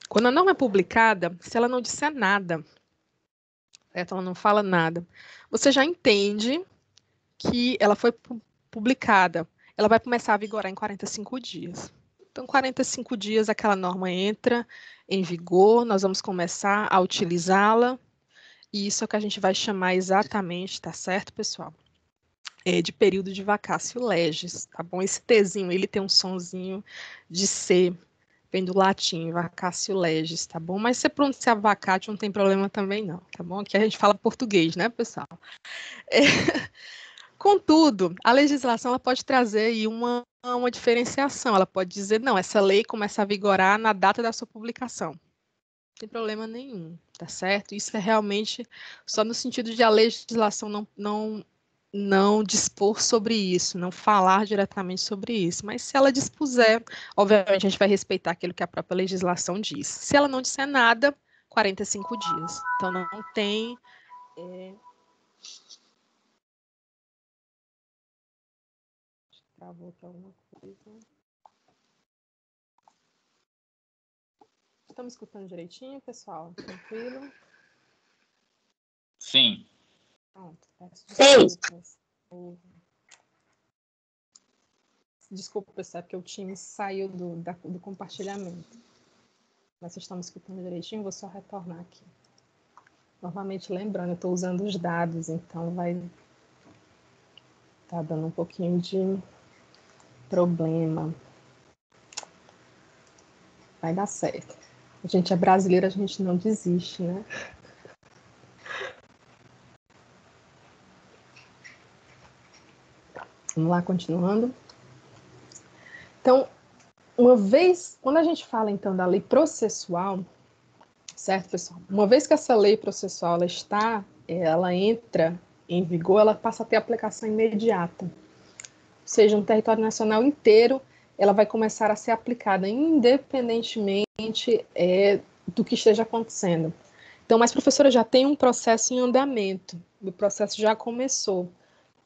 quando a norma é publicada, se ela não disser nada, certo? Ela não fala nada, você já entende que ela foi publicada. Ela vai começar a vigorar em 45 dias. Então, 45 dias aquela norma entra em vigor, nós vamos começar a utilizá-la, e isso é o que a gente vai chamar exatamente, tá certo, pessoal? De período de vacatio legis, tá bom? Esse Tzinho, ele tem um sonzinho de C, vem do latim, vacatio legis, tá bom? Mas se você pronunciar vacatio, não tem problema também não, tá bom? Aqui a gente fala português, né, pessoal? Contudo, a legislação ela pode trazer aí uma diferenciação, ela pode dizer, não, essa lei começa a vigorar na data da sua publicação. Não tem problema nenhum, tá certo? Isso é realmente só no sentido de a legislação não dispor sobre isso, não falar diretamente sobre isso. Mas se ela dispuser, obviamente a gente vai respeitar aquilo que a própria legislação diz. Se ela não disser nada, 45 dias. Então não tem. Travou aqui alguma coisa. Estamos escutando direitinho, pessoal? Tranquilo? Sim. Pronto, peço desculpas. Desculpa, pessoal, porque o time saiu do compartilhamento. Mas vocês estão me escutando direitinho? Vou só retornar aqui. Novamente, lembrando, eu estou usando os dados, então vai estar dando um pouquinho de problema. Vai dar certo. A gente é brasileiro, a gente não desiste, né? Vamos lá, continuando. Então, quando a gente fala, então, da lei processual, certo, pessoal? Uma vez que essa lei processual ela entra em vigor, ela passa a ter aplicação imediata. Ou seja, no território nacional inteiro, ela vai começar a ser aplicada, independentemente do que esteja acontecendo. Então, mas, professora, já tem um processo em andamento, o processo já começou.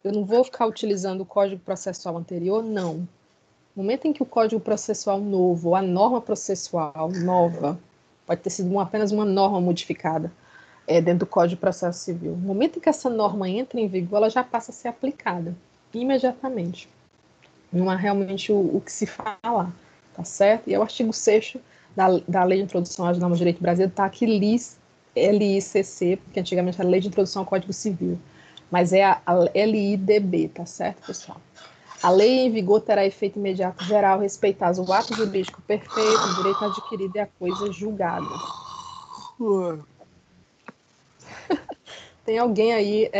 Eu não vou ficar utilizando o Código Processual anterior? Não. No momento em que o Código Processual novo, ou a norma processual nova, pode ter sido apenas uma norma modificada dentro do Código de Processo Civil. No momento em que essa norma entra em vigor, ela já passa a ser aplicada imediatamente. Não há realmente o que se falar, tá certo? E é o artigo 6º da Lei de Introdução às Normas do Direito Brasileiro, está aqui LICC, porque antigamente era Lei de Introdução ao Código Civil, mas é a LIDB, tá certo, pessoal? A lei em vigor terá efeito imediato geral, respeitados o ato jurídico perfeito, o direito adquirido e a coisa julgada. Tem alguém aí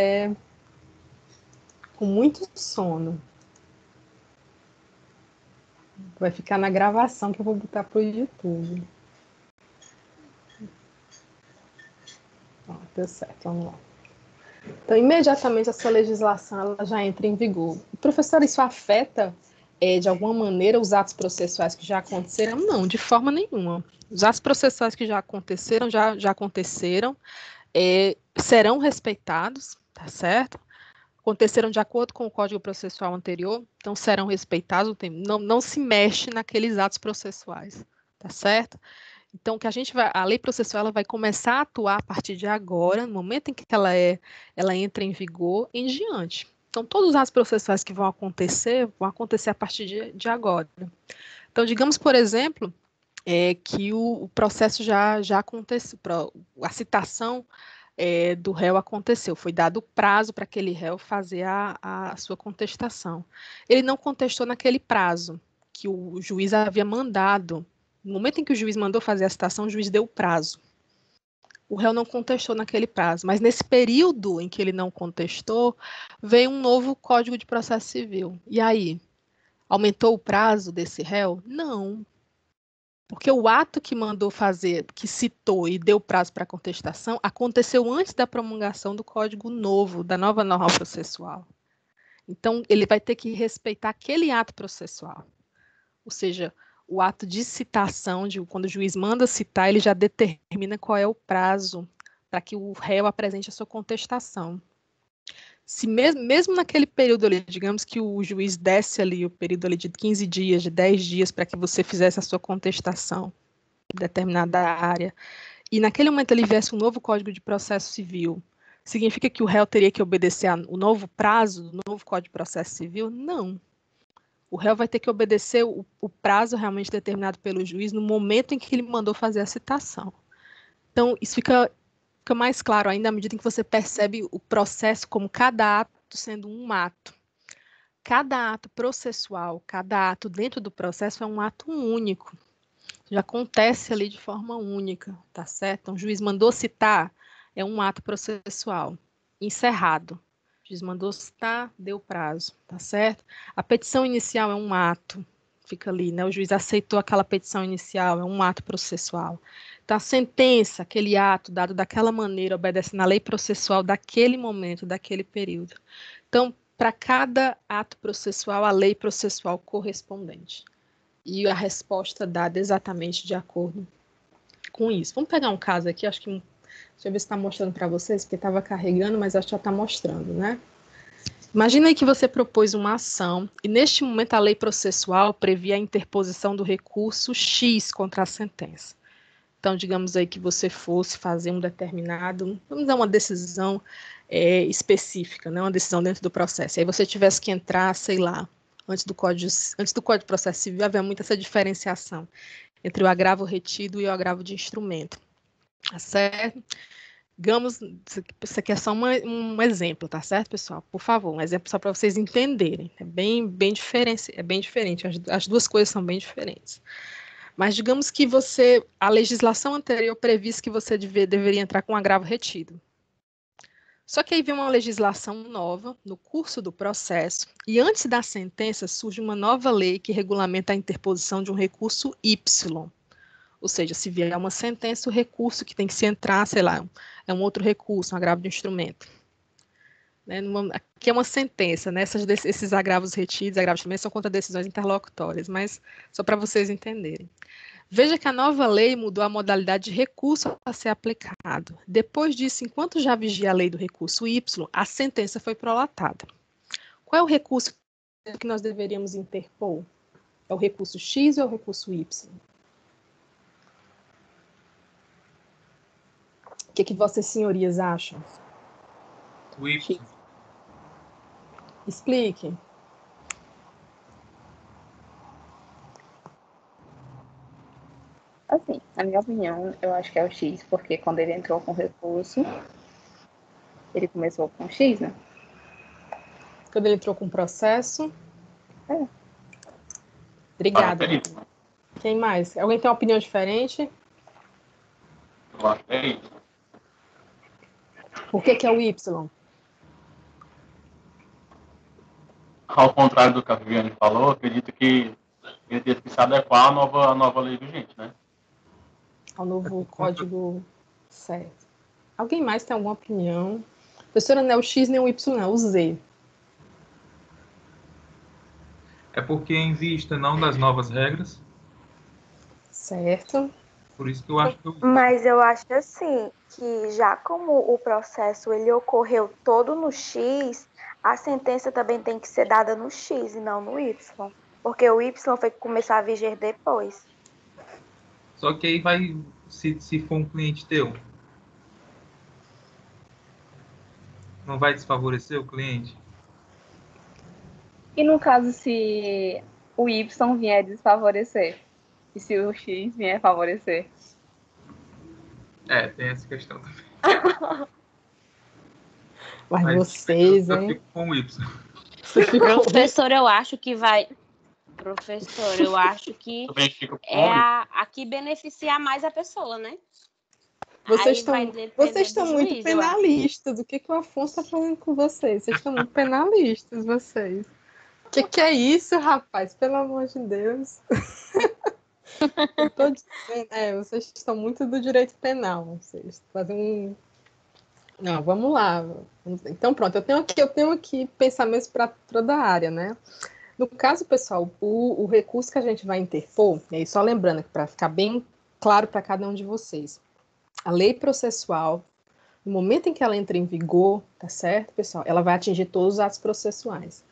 com muito sono. Vai ficar na gravação que eu vou botar para o YouTube. Deu certo, vamos lá. Então, imediatamente essa legislação ela já entra em vigor. Professor, isso afeta de alguma maneira os atos processuais que já aconteceram? Não, de forma nenhuma. Os atos processuais que já aconteceram, já aconteceram, serão respeitados, tá certo? Aconteceram de acordo com o Código Processual anterior, então serão respeitados, não se mexe naqueles atos processuais, tá certo? Então, a lei processual ela vai começar a atuar a partir de agora, no momento em que ela entra em vigor, em diante. Então, todos os atos processuais que vão acontecer a partir de agora. Então, digamos, por exemplo, que o processo já aconteceu, a citação do réu aconteceu, foi dado prazo para aquele réu fazer a sua contestação. Ele não contestou naquele prazo que o juiz havia mandado. No momento em que o juiz mandou fazer a citação, o juiz deu o prazo. O réu não contestou naquele prazo, mas nesse período em que ele não contestou, veio um novo Código de Processo Civil. E aí? Aumentou o prazo desse réu? Não. Porque o ato que mandou fazer, que citou e deu prazo para contestação, aconteceu antes da promulgação do Código novo, da nova norma processual. Então, ele vai ter que respeitar aquele ato processual. Ou seja, o ato de citação, quando o juiz manda citar, ele já determina qual é o prazo para que o réu apresente a sua contestação. Se mesmo naquele período ali, digamos que o juiz desse ali o período ali de 15 dias, de 10 dias, para que você fizesse a sua contestação em determinada área, e naquele momento ele viesse um novo Código de Processo Civil, significa que o réu teria que obedecer o novo prazo do novo Código de Processo Civil? Não. O réu vai ter que obedecer o prazo realmente determinado pelo juiz no momento em que ele mandou fazer a citação. Então, isso fica mais claro ainda à medida em que você percebe o processo como cada ato sendo um ato. Cada ato processual, cada ato dentro do processo é um ato único. Já acontece ali de forma única, tá certo? Então, o juiz mandou citar, é um ato processual encerrado. O juiz mandou citar, deu prazo, tá certo? A petição inicial é um ato, fica ali, né? O juiz aceitou aquela petição inicial, é um ato processual. Então, a sentença, aquele ato dado daquela maneira, obedece na lei processual daquele momento, daquele período. Então, para cada ato processual, a lei processual correspondente. E a resposta dada exatamente de acordo com isso. Vamos pegar um caso aqui, acho que deixa eu ver se está mostrando para vocês, porque estava carregando, mas acho que já está mostrando, né? Imagina aí que você propôs uma ação e neste momento a lei processual previa a interposição do recurso X contra a sentença. Então, digamos aí que você fosse fazer um determinado, vamos dar uma decisão específica, né? Uma decisão dentro do processo. Aí você tivesse que entrar, sei lá, antes do Código de Processo Civil havia muita essa diferenciação entre o agravo retido e o agravo de instrumento. Tá certo? Digamos, isso aqui é só um exemplo, tá certo, pessoal? Por favor, um exemplo só para vocês entenderem. É bem diferente, as duas coisas são bem diferentes. Mas digamos que a legislação anterior previsse que você deveria entrar com um agravo retido. Só que aí vem uma legislação nova no curso do processo e antes da sentença surge uma nova lei que regulamenta a interposição de um recurso Y. Ou seja, se vier uma sentença, o recurso que tem que se entrar, sei lá, é um outro recurso, um agravo de instrumento. Né? Aqui é uma sentença, né? Esses agravos retidos, agravos de instrumento são contra decisões interlocutórias, mas só para vocês entenderem. Veja que a nova lei mudou a modalidade de recurso a ser aplicado. Depois disso, enquanto já vigia a lei do recurso Y, a sentença foi prolatada. Qual é o recurso que nós deveríamos interpor? É o recurso X ou é o recurso Y? O que vossas senhorias acham? O Y. Explique. Assim, na minha opinião, eu acho que é o X, porque quando ele entrou com recurso, ele começou com X, né? Quando ele entrou com processo. É. Obrigada. Quem mais? Alguém tem uma opinião diferente? Eu acho que é isso. Por que é o Y? Ao contrário do que a Viviane falou, acredito que ele teve que se adequar à nova lei vigente, né? Ao novo código certo. Alguém mais tem alguma opinião? Professora, não é o X nem o Y, não, o Z. É porque em vista não das novas regras. Certo. Por isso que eu acho que Mas eu acho assim, que já como o processo ele ocorreu todo no X, a sentença também tem que ser dada no X e não no Y. Porque o Y foi começar a viger depois. Só que aí vai, se for um cliente teu, não vai desfavorecer o cliente? E no caso, se o Y vier desfavorecer? E se o X vier favorecer? Tem essa questão também. Mas Mas vocês, eu hein? fico com o Y. Você ficou... Professor, eu acho que vai. Professor, eu acho que Também fico com é o Y. a que beneficia mais a pessoa, né? Vocês Aí vai depender estão do muito juiz, eu acho. penalistas. O que o Afonso está fazendo com vocês? Vocês estão muito penalistas, vocês. O que é isso, rapaz? Pelo amor de Deus. Eu tô dizendo, vocês estão muito do direito penal. Vocês fazem um... Não, vamos lá. Então, pronto. Eu tenho aqui pensamentos para toda a área, né? No caso, pessoal, o recurso que a gente vai interpor, e aí só lembrando, para ficar bem claro para cada um de vocês, a lei processual, no momento em que ela entra em vigor, tá certo, pessoal? Ela vai atingir todos os atos processuais.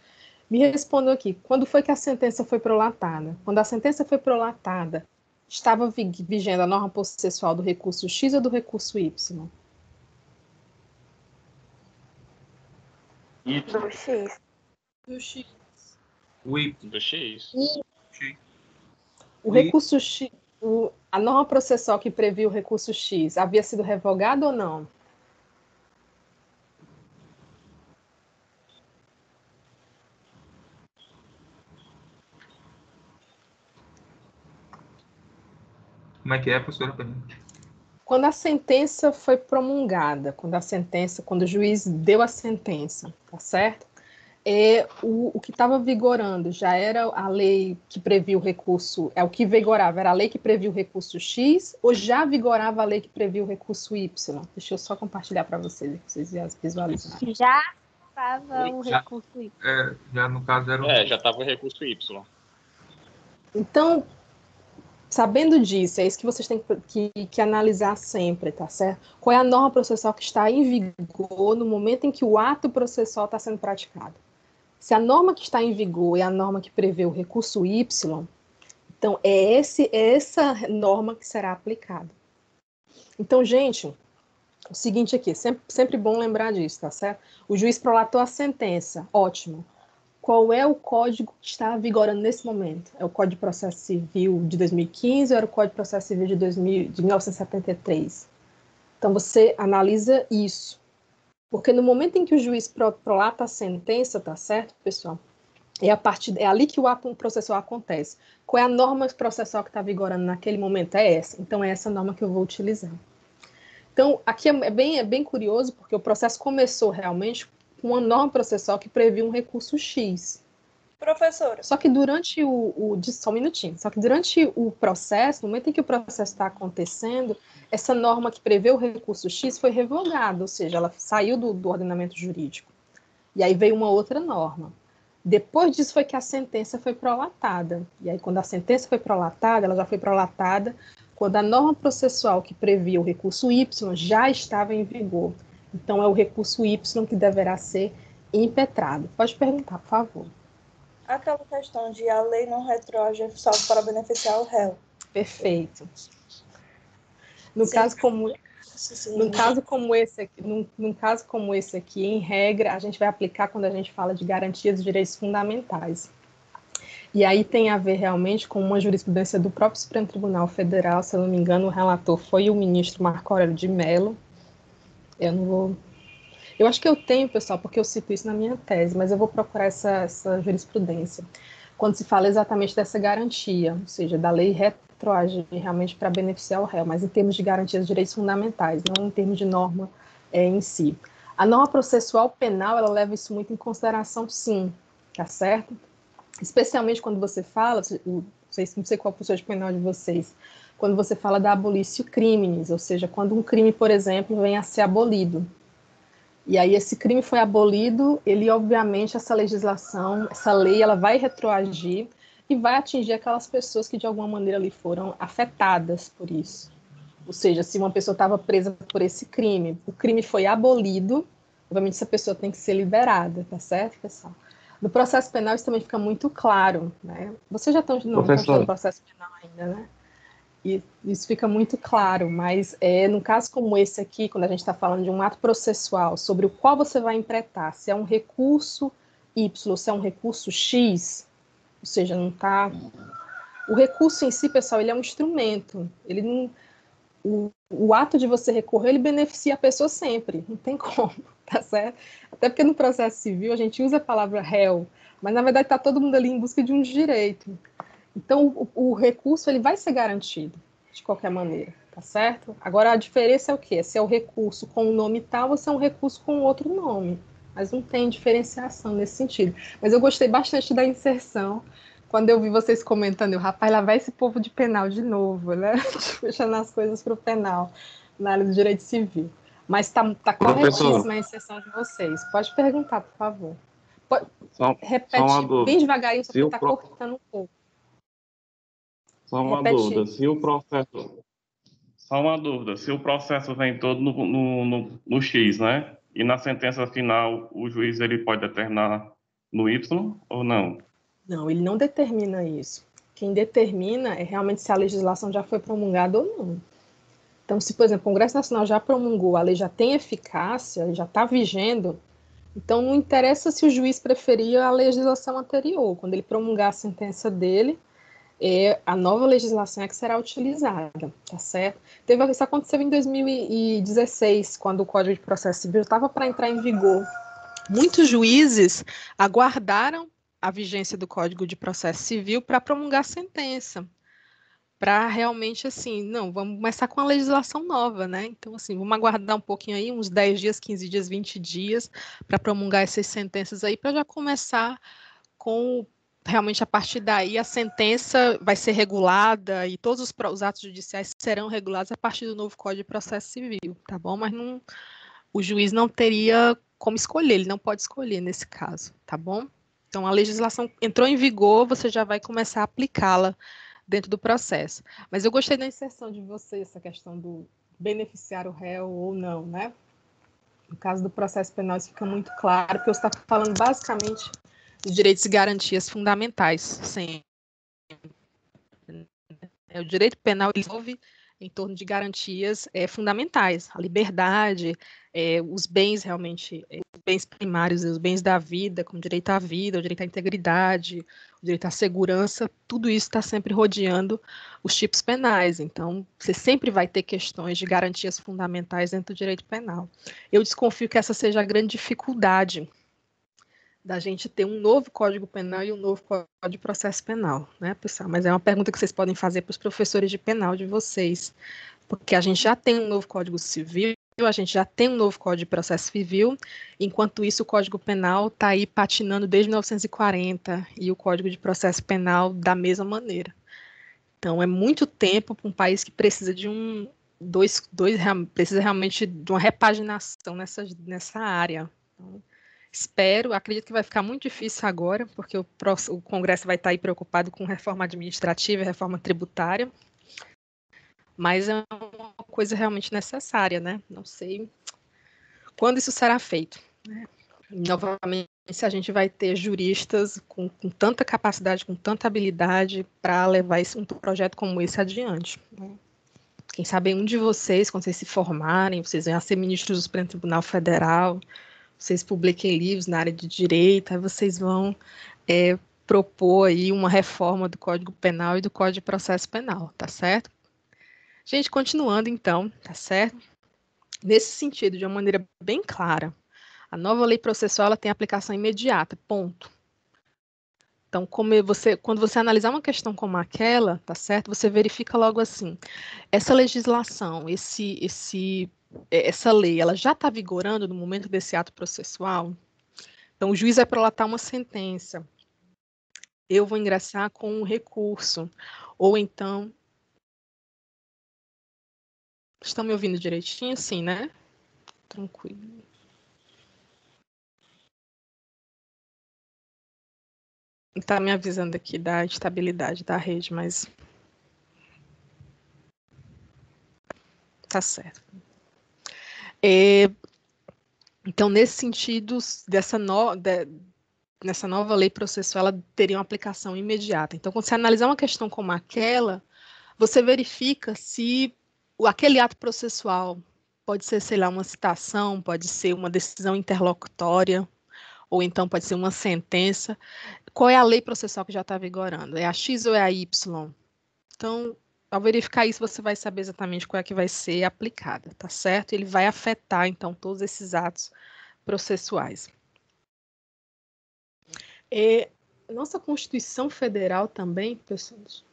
Me respondam aqui, quando foi que a sentença foi prolatada? Quando a sentença foi prolatada, estava vigendo a norma processual do recurso X ou do recurso Y? Do X. Do X. O Y. Do X. O recurso X, a norma processual que previa o recurso X havia sido revogada ou não? Como é que é, professora? Quando a sentença foi promulgada, quando o juiz deu a sentença, tá certo? O que estava vigorando já era a lei que previa o recurso, o que vigorava era a lei que previa o recurso X ou já vigorava a lei que previa o recurso Y? Deixa eu só compartilhar para vocês visualizarem. Já estava o recurso Y. Já no caso era Já estava o recurso Y. Então, sabendo disso, é isso que vocês têm que analisar sempre, tá certo? Qual é a norma processual que está em vigor no momento em que o ato processual está sendo praticado? Se a norma que está em vigor é a norma que prevê o recurso Y, então é essa norma que será aplicada. Então, gente, o seguinte aqui, sempre bom lembrar disso, tá certo? O juiz prolatou a sentença, ótimo. Qual é o código que está vigorando nesse momento? É o Código de Processo Civil de 2015 ou era o Código de Processo Civil de 1973? Então, você analisa isso. Porque no momento em que o juiz prolata a sentença, tá certo, pessoal? É ali que o ato processual acontece. Qual é a norma processual que está vigorando naquele momento? É essa. Então, é essa norma que eu vou utilizar. Então, aqui é bem curioso, porque o processo começou realmente com uma norma processual que previa um recurso X. Professora. Só que durante só um minutinho. Só que durante o processo, no momento em que o processo está acontecendo, essa norma que prevê o recurso X foi revogada, ou seja, ela saiu do ordenamento jurídico. E aí veio uma outra norma. Depois disso foi que a sentença foi prolatada. E aí, quando a sentença foi prolatada, ela já foi prolatada quando a norma processual que previa o recurso Y já estava em vigor. Então, é o recurso Y que deverá ser impetrado. Pode perguntar, por favor. Aquela questão de a lei não retroage só para beneficiar o réu. Perfeito. Num caso como esse aqui, em regra, a gente vai aplicar quando a gente fala de garantia dos direitos fundamentais. E aí tem a ver realmente com uma jurisprudência do próprio Supremo Tribunal Federal, se eu não me engano, o relator foi o ministro Marco Aurélio de Mello. Eu acho que eu tenho, pessoal, porque eu cito isso na minha tese, mas eu vou procurar essa jurisprudência. Quando se fala exatamente dessa garantia, ou seja, da lei retroagir realmente para beneficiar o réu, mas em termos de garantia dos direitos fundamentais, não em termos de norma em si. A norma processual penal, ela leva isso muito em consideração, sim, tá certo? Especialmente quando você fala, não sei qual é o processo penal de vocês, quando você fala da abolício criminis, ou seja, quando um crime, por exemplo, vem a ser abolido. E aí esse crime foi abolido, ele obviamente, essa legislação, essa lei, ela vai retroagir e vai atingir aquelas pessoas que de alguma maneira ali foram afetadas por isso. Ou seja, se uma pessoa estava presa por esse crime, o crime foi abolido, obviamente essa pessoa tem que ser liberada, tá certo, pessoal? No processo penal isso também fica muito claro, né? Vocês já estão no processo penal ainda, né? E isso fica muito claro, mas no caso como esse aqui, quando a gente está falando de um ato processual sobre o qual você vai implementar, se é um recurso Y, se é um recurso X, ou seja, não está... O recurso em si, pessoal, ele é um instrumento, ele não... O ato de você recorrer, ele beneficia a pessoa sempre, não tem como, tá certo? Até porque no processo civil a gente usa a palavra réu, mas na verdade está todo mundo ali em busca de um direito. Então o recurso ele vai ser garantido, de qualquer maneira, tá certo? Agora a diferença é o quê? Se é o recurso com um nome tal ou se é um recurso com outro nome, mas não tem diferenciação nesse sentido. Mas eu gostei bastante da inserção, quando eu vi vocês comentando, rapaz, lá vai esse povo de penal de novo, né? Puxando as coisas para o penal, na área do direito civil. Mas tá corretíssima a inserção de vocês. Pode perguntar, por favor. Repete bem devagarinho, só que está cortando um pouco. Só uma dúvida, se o processo vem todo no X, né? E na sentença final, o juiz ele pode determinar no Y ou não? Não, ele não determina isso. Quem determina é realmente se a legislação já foi promulgada ou não. Então, se, por exemplo, o Congresso Nacional já promulgou, a lei já tem eficácia, já está vigendo, então não interessa se o juiz preferia a legislação anterior. Quando ele promulgar a sentença dele, a nova legislação é que será utilizada, tá certo? Isso aconteceu em 2016, quando o Código de Processo Civil estava para entrar em vigor. Muitos juízes aguardaram a vigência do Código de Processo Civil para promulgar a sentença, para realmente, assim, não, vamos começar com a legislação nova, né? Então, assim, vamos aguardar um pouquinho aí, uns 10 dias, 15 dias, 20 dias, para promulgar essas sentenças aí, para já começar com, realmente, a partir daí, a sentença vai ser regulada e todos os atos judiciais serão regulados a partir do novo Código de Processo Civil, tá bom? Mas o juiz não teria como escolher, ele não pode escolher nesse caso, tá bom? Então, a legislação entrou em vigor, você já vai começar a aplicá-la dentro do processo. Mas eu gostei da inserção de você, essa questão do beneficiar o réu ou não, né? No caso do processo penal, isso fica muito claro, porque você está falando basicamente de direitos e garantias fundamentais, sempre. O direito penal envolve em torno de garantias fundamentais, a liberdade, os bens realmente, os bens primários, os bens da vida, como direito à vida, o direito à integridade, o direito à segurança, tudo isso está sempre rodeando os tipos penais. Então, você sempre vai ter questões de garantias fundamentais dentro do direito penal. Eu desconfio que essa seja a grande dificuldade da gente ter um novo Código Penal e um novo Código de Processo Penal, né, pessoal? Mas é uma pergunta que vocês podem fazer para os professores de penal de vocês, porque a gente já tem um novo Código Civil, a gente já tem um novo Código de Processo Civil, enquanto isso o Código Penal está aí patinando desde 1940 e o Código de Processo Penal da mesma maneira. Então, é muito tempo para um país que precisa de precisa realmente de uma repaginação nessa área. Então, acredito que vai ficar muito difícil agora, porque o Congresso vai estar aí preocupado com reforma administrativa e reforma tributária, mas é uma coisa realmente necessária, né? Não sei quando isso será feito, né? Novamente, se a gente vai ter juristas com tanta capacidade, com tanta habilidade para levar um projeto como esse adiante, né? Quem sabe um de vocês, quando vocês se formarem, vocês venham a ser ministros do Supremo Tribunal Federal, vocês publiquem livros na área de direito, aí vocês vão propor aí uma reforma do Código Penal e do Código de Processo Penal, tá certo? Gente, continuando então, tá certo? Nesse sentido, de uma maneira bem clara, a nova lei processual ela tem aplicação imediata, ponto. Então, quando você analisar uma questão como aquela, tá certo? Você verifica logo assim, essa legislação, essa lei, ela já está vigorando no momento desse ato processual? Então, o juiz vai prolatar uma sentença. Eu vou ingressar com um recurso. Ou então... Estão me ouvindo direitinho? Sim, né? Tranquilo. Está me avisando aqui da estabilidade da rede, mas... Tá certo. Então, nesse sentido, nessa nova lei processual, ela teria uma aplicação imediata. Então, quando você analisar uma questão como aquela, você verifica se aquele ato processual pode ser, sei lá, uma citação, pode ser uma decisão interlocutória, ou então pode ser uma sentença. Qual é a lei processual que já está vigorando? É a X ou é a Y? Então, ao verificar isso, você vai saber exatamente qual é que vai ser aplicada, tá certo? Ele vai afetar, então, todos esses atos processuais. Nossa Constituição Federal também, pessoas,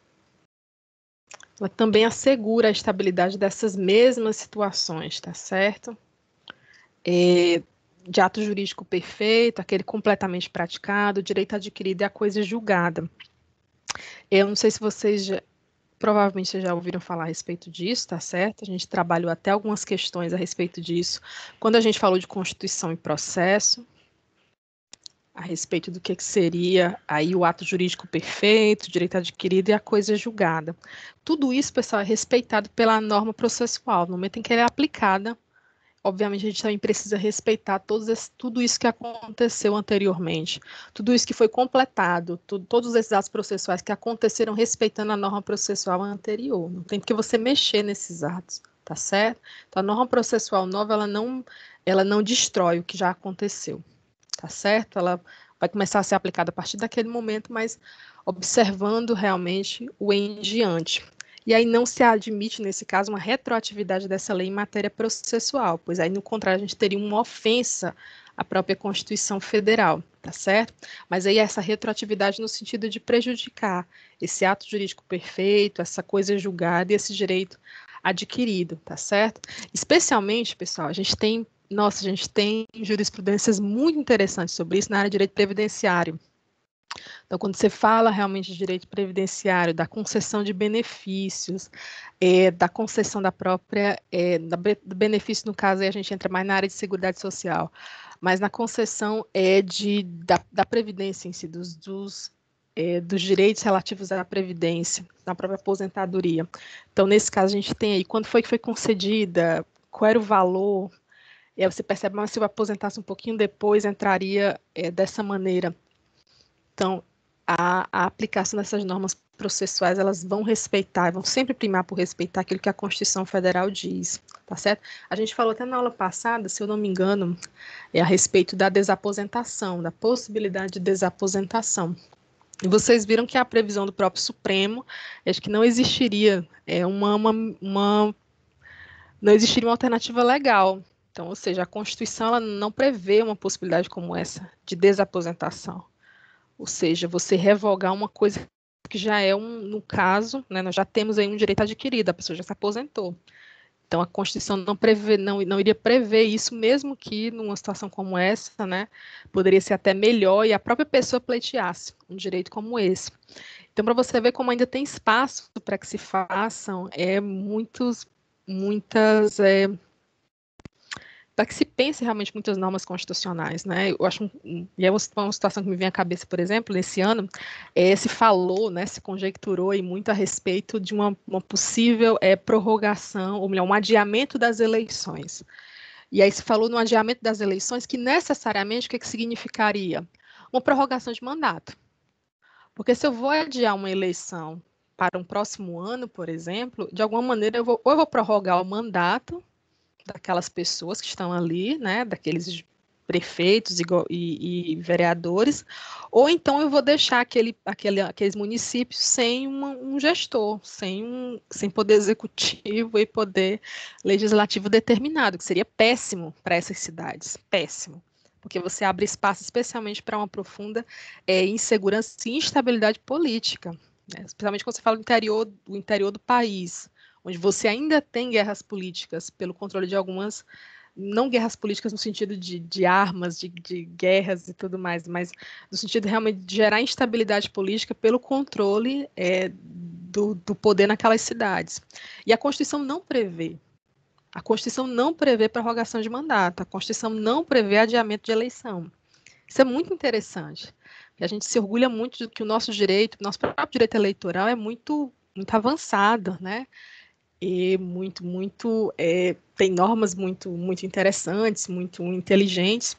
ela também assegura a estabilidade dessas mesmas situações, tá certo? De ato jurídico perfeito, aquele completamente praticado, direito adquirido e a coisa julgada. Eu não sei se vocês provavelmente vocês já ouviram falar a respeito disso, tá certo? A gente trabalhou até algumas questões a respeito disso, quando a gente falou de Constituição e processo, a respeito do que seria aí o ato jurídico perfeito, direito adquirido e a coisa julgada. Tudo isso, pessoal, é respeitado pela norma processual. No momento em que ela é aplicada, obviamente a gente também precisa respeitar tudo isso que aconteceu anteriormente, tudo isso que foi completado, todos esses atos processuais que aconteceram respeitando a norma processual anterior. Não tem porque você mexer nesses atos, tá certo? Então, a norma processual nova, ela não destrói o que já aconteceu, tá certo? Ela vai começar a ser aplicada a partir daquele momento, mas observando realmente o em diante. E aí não se admite, nesse caso, uma retroatividade dessa lei em matéria processual, pois aí, no contrário, a gente teria uma ofensa à própria Constituição Federal, tá certo? Mas aí essa retroatividade no sentido de prejudicar esse ato jurídico perfeito, essa coisa julgada e esse direito adquirido, tá certo? Especialmente, pessoal, a gente tem jurisprudências muito interessantes sobre isso na área de direito previdenciário. Então, quando você fala realmente de direito previdenciário, da concessão de benefícios, da concessão da própria, do benefício, no caso, aí a gente entra mais na área de seguridade social, mas na concessão da previdência em si, dos direitos relativos à previdência, da própria aposentadoria. Então, nesse caso, a gente tem aí, quando foi que foi concedida, qual era o valor, e aí você percebe, mas se eu aposentasse um pouquinho depois, entraria dessa maneira. Então, a aplicação dessas normas processuais, elas vão respeitar, vão sempre primar por respeitar aquilo que a Constituição Federal diz, tá certo? A gente falou até na aula passada, se eu não me engano, a respeito da desaposentação, da possibilidade de desaposentação. E vocês viram que a previsão do próprio Supremo, acho que não existiria não existiria uma alternativa legal. Então, ou seja, a Constituição ela não prevê uma possibilidade como essa de desaposentação. Ou seja, você revogar uma coisa que já é no caso, né, nós já temos aí um direito adquirido, a pessoa já se aposentou. Então, a Constituição não iria prever isso, mesmo que numa situação como essa, né, poderia ser até melhor e a própria pessoa pleiteasse um direito como esse. Então, para você ver como ainda tem espaço para que se façam para que se pense realmente muitas normas constitucionais, né? Eu acho, e é uma situação que me vem à cabeça, por exemplo, nesse ano, se falou, né, se conjecturou aí muito a respeito de uma possível prorrogação, ou melhor, um adiamento das eleições. E aí se falou no adiamento das eleições que necessariamente o que significaria? Uma prorrogação de mandato. Porque se eu vou adiar uma eleição para um próximo ano, por exemplo, de alguma maneira eu vou prorrogar o mandato daquelas pessoas que estão ali, né, daqueles prefeitos e vereadores, ou então eu vou deixar aqueles municípios sem um gestor, sem poder executivo e poder legislativo determinado, que seria péssimo para essas cidades, péssimo, porque você abre espaço especialmente para uma profunda insegurança e instabilidade política, né, especialmente quando você fala do interior do país, onde você ainda tem guerras políticas pelo controle de algumas, não guerras políticas no sentido de armas, de guerras e tudo mais, mas no sentido realmente de gerar instabilidade política pelo controle do poder naquelas cidades. E a Constituição não prevê. A Constituição não prevê prorrogação de mandato, a Constituição não prevê adiamento de eleição. Isso é muito interessante. E a gente se orgulha muito de que o nosso próprio direito eleitoral é muito, muito avançado, né? E tem normas muito interessantes, muito inteligentes,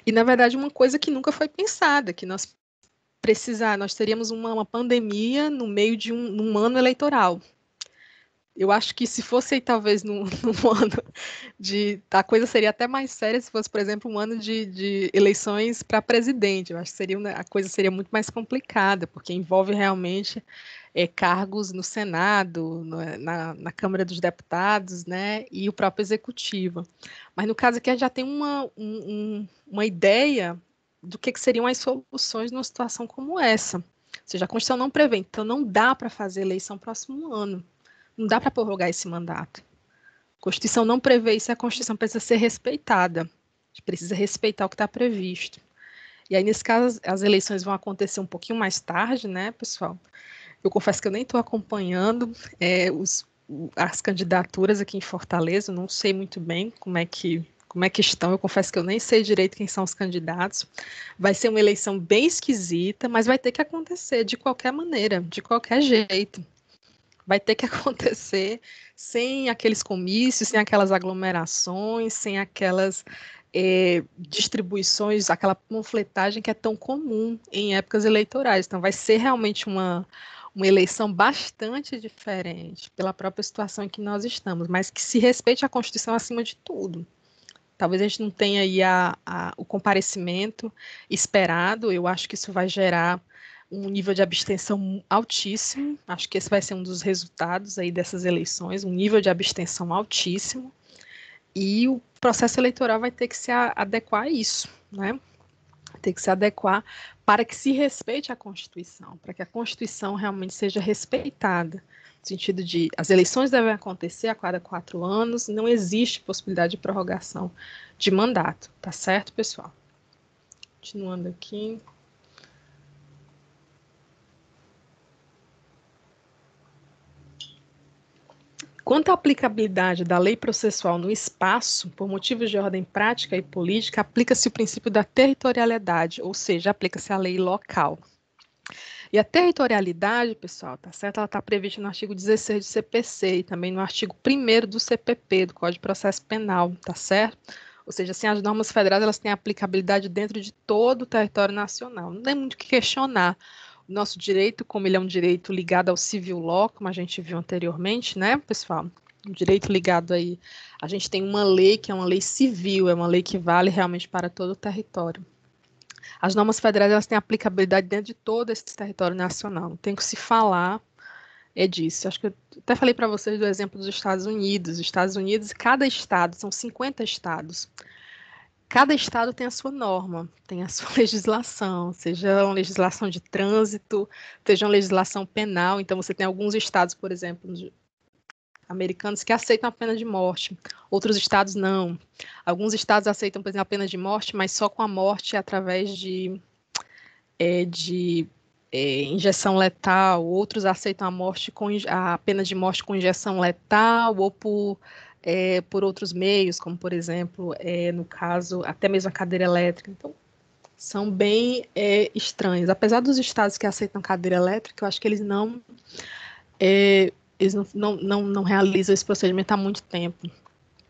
e na verdade uma coisa que nunca foi pensada, que nós nós teríamos uma pandemia no meio de um ano eleitoral. Eu acho que se fosse aí, talvez num ano a coisa seria até mais séria se fosse, por exemplo, um ano de eleições para presidente. Eu acho que a coisa seria muito mais complicada, porque envolve realmente cargos no Senado, na Câmara dos Deputados, né, e o próprio Executivo. Mas no caso aqui a gente já tem uma ideia do que seriam as soluções numa situação como essa. Ou seja, a Constituição não prevê, então não dá para fazer eleição próximo ano. Não dá para prorrogar esse mandato. A Constituição não prevê isso, a Constituição precisa ser respeitada. A gente precisa respeitar o que está previsto. E aí, nesse caso, as eleições vão acontecer um pouquinho mais tarde, né, pessoal? Eu confesso que eu nem estou acompanhando as candidaturas aqui em Fortaleza, eu não sei muito bem como é que estão, eu confesso que eu nem sei direito quem são os candidatos. Vai ser uma eleição bem esquisita, mas vai ter que acontecer de qualquer maneira, de qualquer jeito. Vai ter que acontecer sem aqueles comícios, sem aquelas aglomerações, sem aquelas distribuições, aquela panfletagem que é tão comum em épocas eleitorais. Então, vai ser realmente uma eleição bastante diferente pela própria situação em que nós estamos, mas que se respeite a Constituição acima de tudo. Talvez a gente não tenha aí o comparecimento esperado, eu acho que isso vai gerar um nível de abstenção altíssimo, acho que esse vai ser um dos resultados aí dessas eleições, um nível de abstenção altíssimo, e o processo eleitoral vai ter que se adequar a isso, né? Tem que se adequar para que se respeite a Constituição, para que a Constituição realmente seja respeitada, no sentido de as eleições devem acontecer a cada 4 anos, não existe possibilidade de prorrogação de mandato, tá certo, pessoal? Continuando aqui. Quanto à aplicabilidade da lei processual no espaço, por motivos de ordem prática e política, aplica-se o princípio da territorialidade, ou seja, aplica-se a lei local. E a territorialidade, pessoal, tá certo? Ela está prevista no artigo 16 do CPC e também no artigo 1º do CPP, do Código de Processo Penal, tá certo? Ou seja, assim, as normas federais elas têm aplicabilidade dentro de todo o território nacional. Não tem muito o que questionar. O nosso direito, como ele é um direito ligado ao civil law, como a gente viu anteriormente, né, pessoal? Um direito ligado aí. A gente tem uma lei que é uma lei civil, é uma lei que vale realmente para todo o território. As normas federais elas têm aplicabilidade dentro de todo esse território nacional. Não tem que se falar disso. Acho que eu até falei para vocês do exemplo dos Estados Unidos. Os Estados Unidos, cada estado, são 50 estados. Cada estado tem a sua norma, tem a sua legislação, seja uma legislação de trânsito, seja uma legislação penal. Então, você tem alguns estados, por exemplo, americanos, que aceitam a pena de morte, outros estados não. Alguns estados aceitam, por exemplo, a pena de morte, mas só com a morte através de injeção letal, outros aceitam a pena de morte com injeção letal ou por outros meios, como, por exemplo, no caso, até mesmo a cadeira elétrica. Então, são bem estranhos. Apesar dos estados que aceitam cadeira elétrica, eu acho que eles não realizam esse procedimento há muito tempo.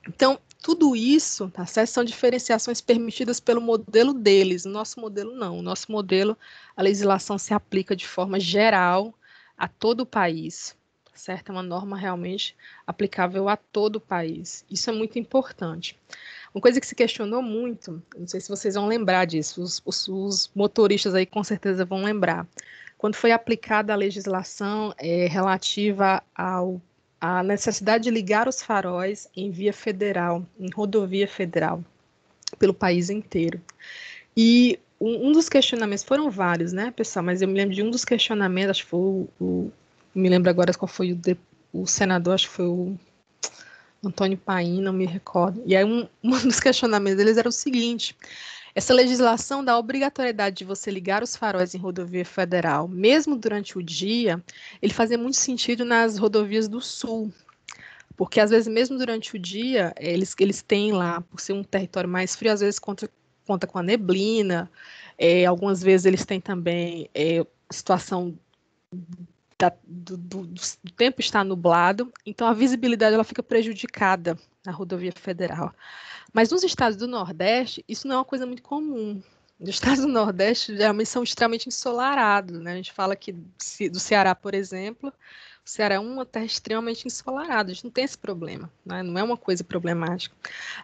Então, tudo isso, tá certo? São diferenciações permitidas pelo modelo deles. O nosso modelo não. O nosso modelo, a legislação se aplica de forma geral a todo o país, certo? É uma norma realmente aplicável a todo o país. Isso é muito importante. Uma coisa que se questionou muito, não sei se vocês vão lembrar disso, os motoristas aí com certeza vão lembrar, quando foi aplicada a legislação relativa à necessidade de ligar os faróis em via federal, em rodovia federal, pelo país inteiro. E um dos questionamentos, foram vários, né, pessoal, mas eu me lembro de um dos questionamentos, acho que foi me lembro agora qual foi o senador, acho que foi o Antônio Paim, não me recordo. E aí um dos questionamentos deles era o seguinte: essa legislação da obrigatoriedade de você ligar os faróis em rodovia federal, mesmo durante o dia, ele fazia muito sentido nas rodovias do sul, porque às vezes mesmo durante o dia, eles têm lá, por ser um território mais frio, às vezes conta com a neblina, algumas vezes eles têm também situação do tempo estar nublado, então a visibilidade ela fica prejudicada na rodovia federal. Mas nos estados do Nordeste, isso não é uma coisa muito comum, Os estados do Nordeste geralmente são extremamente ensolarados, né? A gente fala aqui do Ceará, por exemplo, o Ceará é uma terra extremamente ensolarada, a gente não tem esse problema, né? Não é uma coisa problemática.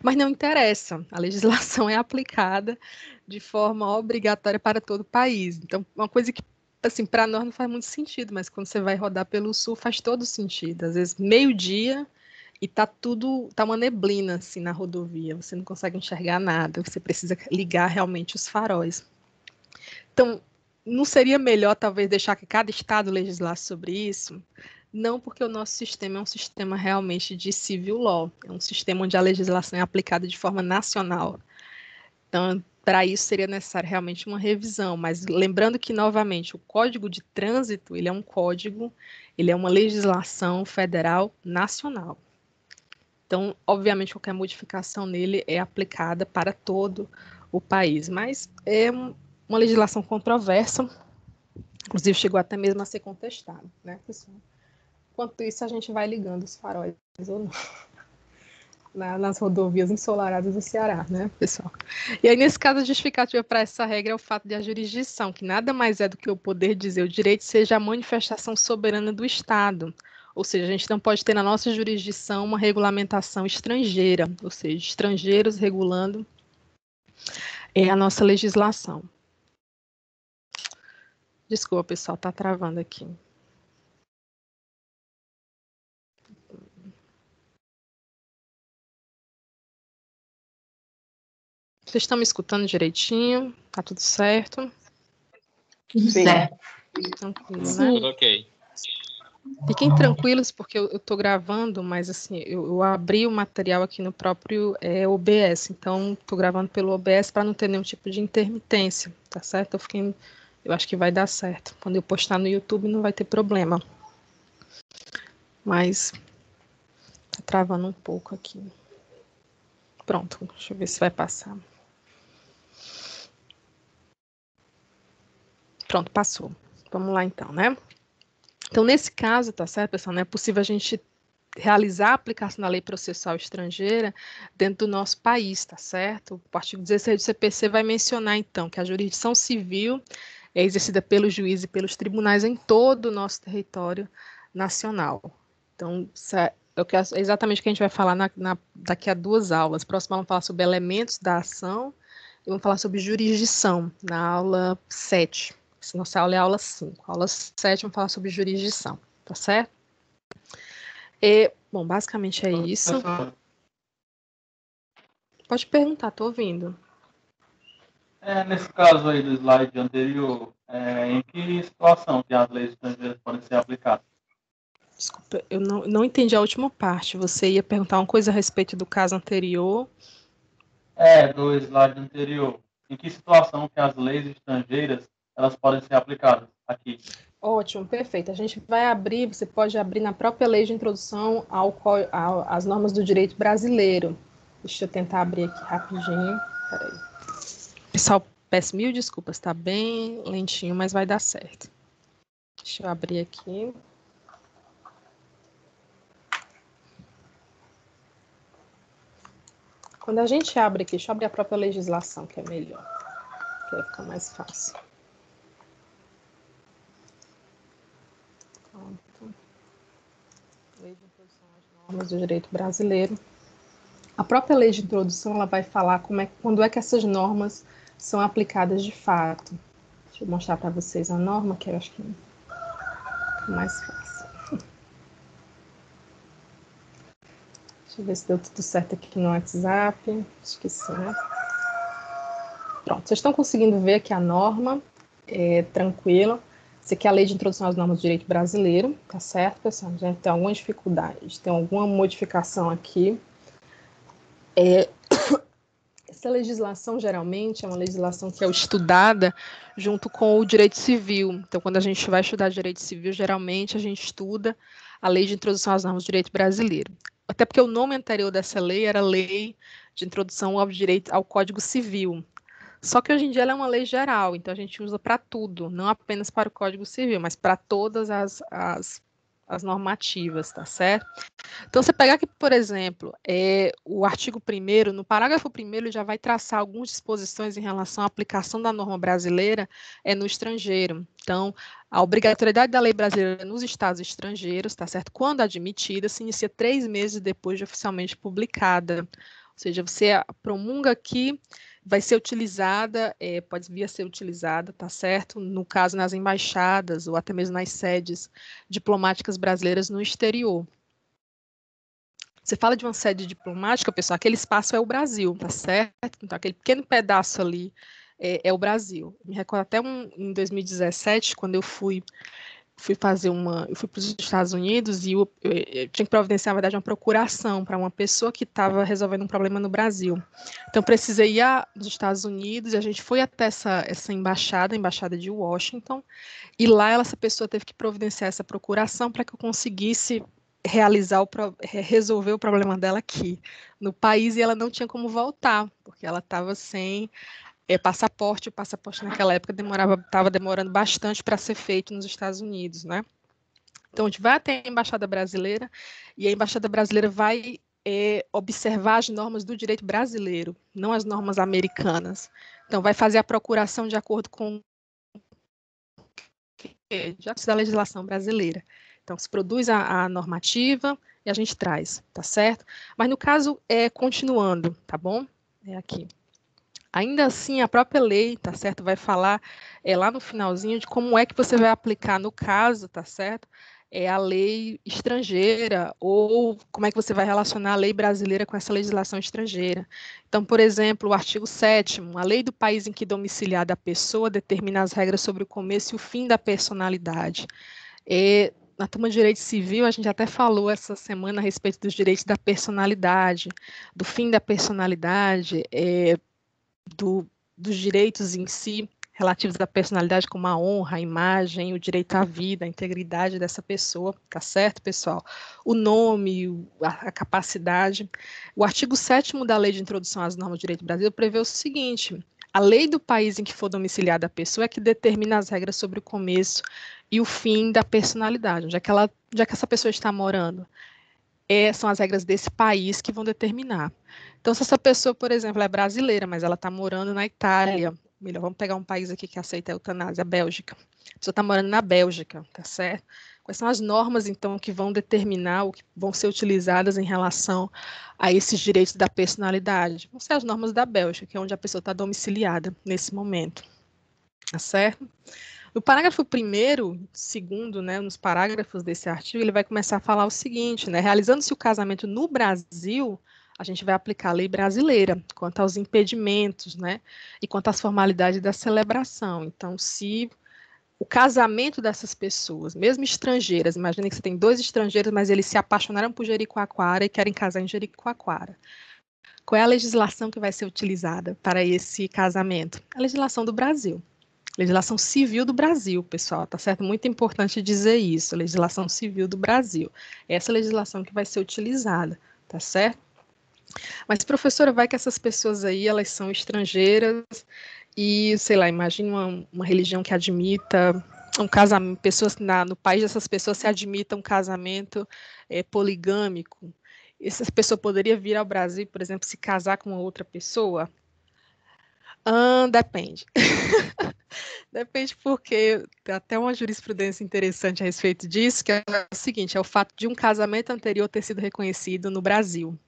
Mas não interessa, a legislação é aplicada de forma obrigatória para todo o país. Então, uma coisa que, assim, para nós não faz muito sentido, mas quando você vai rodar pelo Sul faz todo sentido. Às vezes, meio-dia, e tá uma neblina assim na rodovia, você não consegue enxergar nada, você precisa ligar realmente os faróis. Então, não seria melhor talvez deixar que cada estado legislasse sobre isso? Não, porque o nosso sistema é um sistema realmente de civil law, é um sistema onde a legislação é aplicada de forma nacional. Então, para isso seria necessário realmente uma revisão, mas lembrando que, novamente, o Código de Trânsito, ele é um código, ele é uma legislação federal nacional. Então, obviamente, qualquer modificação nele é aplicada para todo o país, mas é uma legislação controversa, inclusive chegou até mesmo a ser contestada, né, pessoal? Enquanto isso, a gente vai ligando os faróis ou não, nas rodovias ensolaradas do Ceará, né, pessoal? E aí, nesse caso, a justificativa para essa regra é o fato de a jurisdição, que nada mais é do que o poder dizer o direito, seja a manifestação soberana do Estado. Ou seja, a gente não pode ter na nossa jurisdição uma regulamentação estrangeira, ou seja, estrangeiros regulando a nossa legislação. Desculpa, pessoal, está travando aqui. Vocês estão me escutando direitinho? Tá tudo certo? Tudo certo. Tranquilo, Sim. né? Tudo ok. Fiquem tranquilos, porque eu estou gravando, mas assim, eu abri o material aqui no próprio OBS, então estou gravando pelo OBS para não ter nenhum tipo de intermitência, tá certo? Eu acho que vai dar certo. Quando eu postar no YouTube não vai ter problema. Mas tá travando um pouco aqui. Pronto, deixa eu ver se vai passar. Pronto, passou. Vamos lá então, né? Então, nesse caso, tá certo, pessoal, não é possível a gente realizar a aplicação da lei processual estrangeira dentro do nosso país, tá certo? O artigo 16 do CPC vai mencionar, então, que a jurisdição civil é exercida pelos juízes e pelos tribunais em todo o nosso território nacional. Então, é exatamente o que a gente vai falar daqui a 2 aulas. Próxima vamos falar sobre elementos da ação e vamos falar sobre jurisdição, na aula 7. Nossa aula é a aula 5. A aula 7 vamos falar sobre jurisdição, tá certo? Bom, basicamente é isso. Pode perguntar, tô ouvindo. Nesse caso aí do slide anterior, em que situação que as leis estrangeiras podem ser aplicadas? Desculpa, eu não entendi a última parte. Você ia perguntar uma coisa a respeito do caso anterior? Do slide anterior. Em que situação que as leis estrangeiras elas podem ser aplicadas aqui? Ótimo, perfeito. A gente vai abrir, você pode abrir na própria lei de introdução às normas do direito brasileiro. Deixa eu tentar abrir aqui rapidinho. Peraí. Pessoal, peço 1000 desculpas, está bem lentinho, mas vai dar certo. Deixa eu abrir aqui. Quando a gente abre aqui, deixa eu abrir a própria legislação, que é melhor, que aí fica mais fácil. Pronto. Lei de introdução às normas do direito brasileiro. A própria lei de introdução, ela vai falar quando é que essas normas são aplicadas de fato. Deixa eu mostrar para vocês a norma, que eu acho que é mais fácil. Deixa eu ver se deu tudo certo aqui no WhatsApp. Acho que sim, né? Pronto, vocês estão conseguindo ver que a norma é tranquila. Isso aqui é a lei de introdução às normas do direito brasileiro, tá certo, pessoal? A gente tem alguma dificuldade, tem alguma modificação aqui. Essa legislação, geralmente, é uma legislação que é estudada junto com o direito civil. Então, quando a gente vai estudar direito civil, geralmente a gente estuda a lei de introdução às normas do direito brasileiro. Até porque o nome anterior dessa lei era Lei de Introdução ao Código Civil. Só que hoje em dia ela é uma lei geral, então a gente usa para tudo, não apenas para o Código Civil, mas para todas as as normativas, tá certo? Então, você pegar aqui, por exemplo, o artigo 1º, no parágrafo 1º, ele já vai traçar algumas disposições em relação à aplicação da norma brasileira no estrangeiro. Então, a obrigatoriedade da lei brasileira nos estados estrangeiros, tá certo? Quando admitida, se inicia 3 meses depois de oficialmente publicada. Ou seja, você promulga aqui, vai ser utilizada, pode vir a ser utilizada, tá certo? No caso, nas embaixadas ou até mesmo nas sedes diplomáticas brasileiras no exterior. Você fala de uma sede diplomática, pessoal, aquele espaço é o Brasil, tá certo? Então, aquele pequeno pedaço ali é o Brasil. Me recordo até em 2017, quando eu fui fazer eu fui para os Estados Unidos e eu tinha que providenciar, na verdade, uma procuração para uma pessoa que estava resolvendo um problema no Brasil. Então, precisei ir aos Estados Unidos e a gente foi até essa embaixada, a embaixada de Washington, e lá essa pessoa teve que providenciar essa procuração para que eu conseguisse resolver o problema dela aqui no país, e ela não tinha como voltar, porque ela estava sem passaporte. O passaporte naquela época estava demorando bastante para ser feito nos Estados Unidos, né? Então, a gente vai até a Embaixada Brasileira, e a Embaixada Brasileira vai observar as normas do direito brasileiro, não as normas americanas. Então, vai fazer a procuração de acordo com da legislação brasileira. Então, se produz a normativa e a gente traz, tá certo? Mas no caso, continuando, tá bom? Aqui. Ainda assim, a própria lei, tá certo? Vai falar lá no finalzinho de como é que você vai aplicar, no caso, tá certo? A lei estrangeira, ou como é que você vai relacionar a lei brasileira com essa legislação estrangeira. Então, por exemplo, o artigo 7º, a lei do país em que domiciliada a pessoa determina as regras sobre o começo e o fim da personalidade. Na turma de Direito Civil, a gente até falou essa semana a respeito dos direitos da personalidade, do fim da personalidade, dos direitos em si, relativos à personalidade, como a honra, a imagem, o direito à vida, a integridade dessa pessoa, tá certo, pessoal? O nome, a capacidade. O artigo 7º da Lei de Introdução às Normas do Direito Brasileiro prevê o seguinte: a lei do país em que for domiciliada a pessoa é que determina as regras sobre o começo e o fim da personalidade, onde é que essa pessoa está morando. São as regras desse país que vão determinar. Então, se essa pessoa, por exemplo, é brasileira, mas ela está morando na Itália, melhor, vamos pegar um país aqui que aceita a eutanásia, a Bélgica. A pessoa está morando na Bélgica, tá certo? Quais são as normas, então, que vão determinar ou que vão ser utilizadas em relação a esses direitos da personalidade? Vão ser as normas da Bélgica, que é onde a pessoa está domiciliada nesse momento, tá certo? No parágrafo 1º, 2º, né, nos parágrafos desse artigo, ele vai começar a falar o seguinte, né, realizando-se o casamento no Brasil, a gente vai aplicar a lei brasileira quanto aos impedimentos, né, e quanto às formalidades da celebração. Então, se o casamento dessas pessoas, mesmo estrangeiras, imagine que você tem 2 estrangeiros, mas eles se apaixonaram por Jericoacoara e querem casar em Jericoacoara. Qual é a legislação que vai ser utilizada para esse casamento? A legislação do Brasil. Legislação civil do Brasil, pessoal, tá certo? Muito importante dizer isso, legislação civil do Brasil. Essa legislação que vai ser utilizada, tá certo? Mas, professora, vai que essas pessoas aí, elas são estrangeiras e, sei lá, imagine uma religião que admita um casamento, pessoas no país dessas pessoas se admita um casamento poligâmico. Essa pessoa poderia vir ao Brasil, por exemplo, se casar com uma outra pessoa? Depende. Depende, porque tem até uma jurisprudência interessante a respeito disso, que é o seguinte, é o fato de um casamento anterior ter sido reconhecido no Brasil.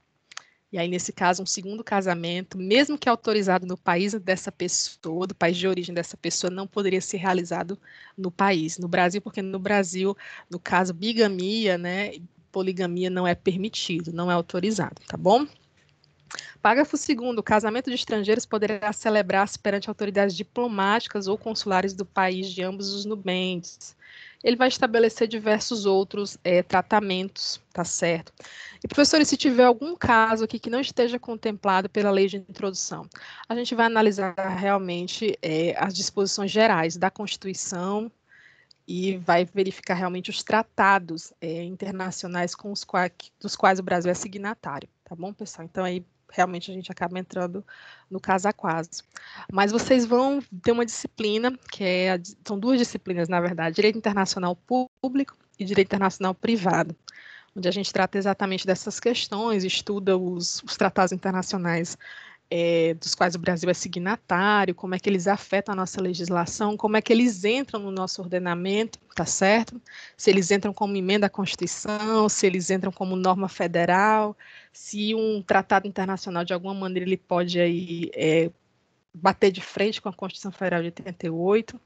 E aí, nesse caso, um segundo casamento, mesmo que autorizado no país dessa pessoa, do país de origem dessa pessoa, não poderia ser realizado no país, no Brasil, porque no Brasil, no caso, bigamia, né, poligamia não é permitido, não é autorizado, tá bom? Parágrafo 2º, o casamento de estrangeiros poderá celebrar-se perante autoridades diplomáticas ou consulares do país de ambos os nubentes. Ele vai estabelecer diversos outros tratamentos, tá certo? E, professores, se tiver algum caso aqui que não esteja contemplado pela lei de introdução, a gente vai analisar realmente as disposições gerais da Constituição e vai verificar realmente os tratados internacionais dos quais o Brasil é signatário, tá bom, pessoal? Então, aí, realmente a gente acaba entrando no caso a caso. Mas vocês vão ter uma disciplina, são 2 disciplinas, na verdade, Direito Internacional Público e Direito Internacional Privado, onde a gente trata exatamente dessas questões, estuda os tratados internacionais dos quais o Brasil é signatário, como é que eles afetam a nossa legislação, como é que eles entram no nosso ordenamento, tá certo? Se eles entram como emenda à Constituição, se eles entram como norma federal, se um tratado internacional, de alguma maneira, ele pode aí, bater de frente com a Constituição Federal de 88.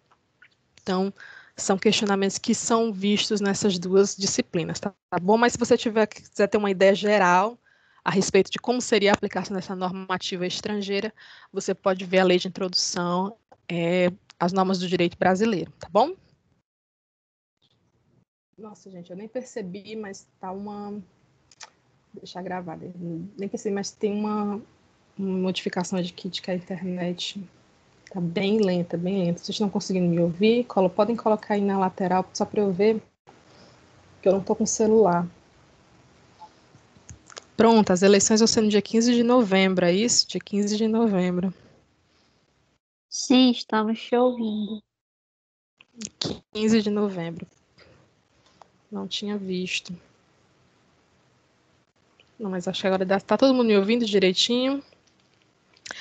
Então, são questionamentos que são vistos nessas duas disciplinas, tá bom? Mas se você quiser ter uma ideia geral a respeito de como seria a aplicação dessa normativa estrangeira, você pode ver a lei de introdução às normas do direito brasileiro, tá bom? Nossa, gente, eu nem percebi, mas tá uma... Deixa gravado. Nem percebi, mas tem uma notificação aqui de que a internet tá bem lenta, bem lenta. Se vocês estão conseguindo me ouvir, podem colocar aí na lateral, só para eu ver, que eu não tô com celular. Pronto, as eleições vão ser no dia 15 de novembro, é isso? Dia 15 de novembro. Sim, estamos te ouvindo. 15 de novembro. Não tinha visto. Não, mas acho que agora tá todo mundo me ouvindo direitinho.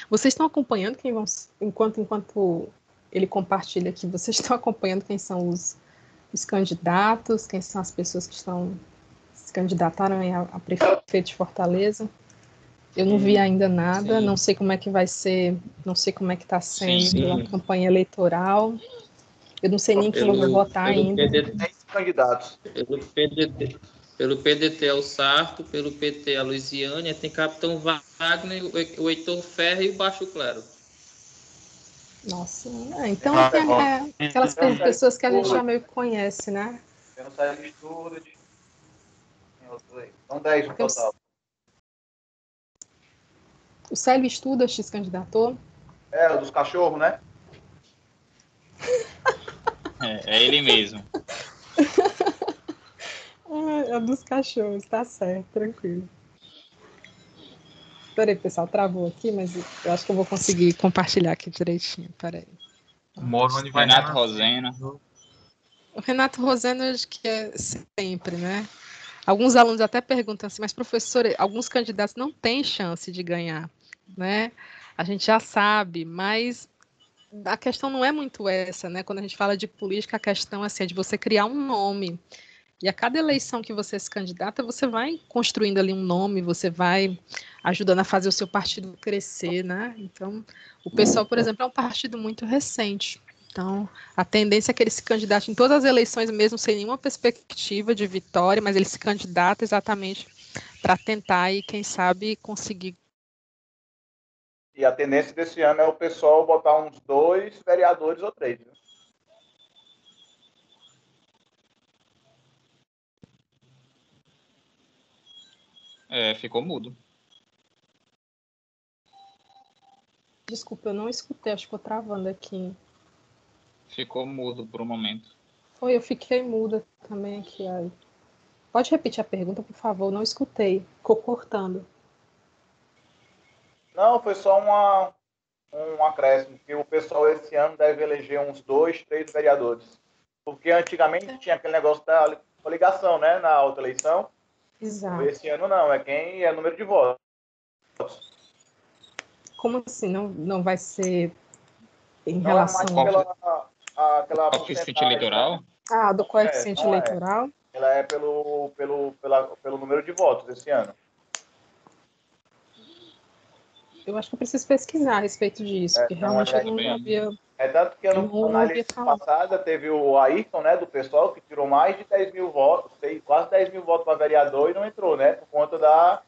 Vocês estão acompanhando quem vão... Enquanto ele compartilha aqui, vocês estão acompanhando quem são os candidatos, quem são as pessoas que se candidataram a prefeito de Fortaleza? Eu não vi ainda nada, não sei como é que vai ser, não sei como é que está sendo a campanha eleitoral. Eu não sei nem quem eu vou votar ainda. Candidatos. Pelo PDT é o Sarto, pelo PT é a Luisiânia, tem Capitão Wagner, o Heitor Ferro e o Baixo Clero. Nossa, então tem aquelas pessoas que a gente já meio que conhece, né? Tem o Célio Estuda, tem outro aí. São 10 no total. O Célio Estuda se candidatou? O dos cachorros, né? É ele mesmo. É dos cachorros, tá certo, tranquilo. Peraí, pessoal, travou aqui, mas eu acho que eu vou conseguir compartilhar aqui direitinho, peraí. Renato Roseno. O Renato Roseno, acho que é sempre, né? Alguns alunos até perguntam assim, mas professor, alguns candidatos não têm chance de ganhar, né? A gente já sabe, mas a questão não é muito essa, né? Quando a gente fala de política, a questão assim, é de você criar um nome. E a cada eleição que você se candidata, você vai construindo ali um nome, você vai ajudando a fazer o seu partido crescer, né? Então, o PSOL, por exemplo, é um partido muito recente. Então, a tendência é que ele se candidate em todas as eleições, mesmo sem nenhuma perspectiva de vitória, mas ele se candidata exatamente para tentar e, quem sabe, conseguir. E a tendência desse ano é o pessoal botar uns 2 vereadores ou 3, né? Ficou mudo. Desculpa, eu não escutei, acho que ficou travando aqui. Ficou mudo por um momento. Foi, eu fiquei muda também aqui. Aí. Pode repetir a pergunta, por favor? Não escutei, ficou cortando. Não, foi só um acréscimo, que o pessoal esse ano deve eleger uns 2, 3 vereadores. Porque antigamente tinha aquele negócio da coligação, né, na outra eleição. Exato. Esse ano não, é quem é número de votos. Como assim? Não vai ser em não relação... é mais aquela coeficiente eleitoral? Ah, do coeficiente eleitoral? Ela é pelo número de votos esse ano. Eu acho que eu preciso pesquisar a respeito disso, porque realmente eu não havia... tanto que na eleição passada teve o Ayrton, né, do pessoal, que tirou mais de 10 mil votos, quase 10 mil votos para vereador e não entrou, né, por conta da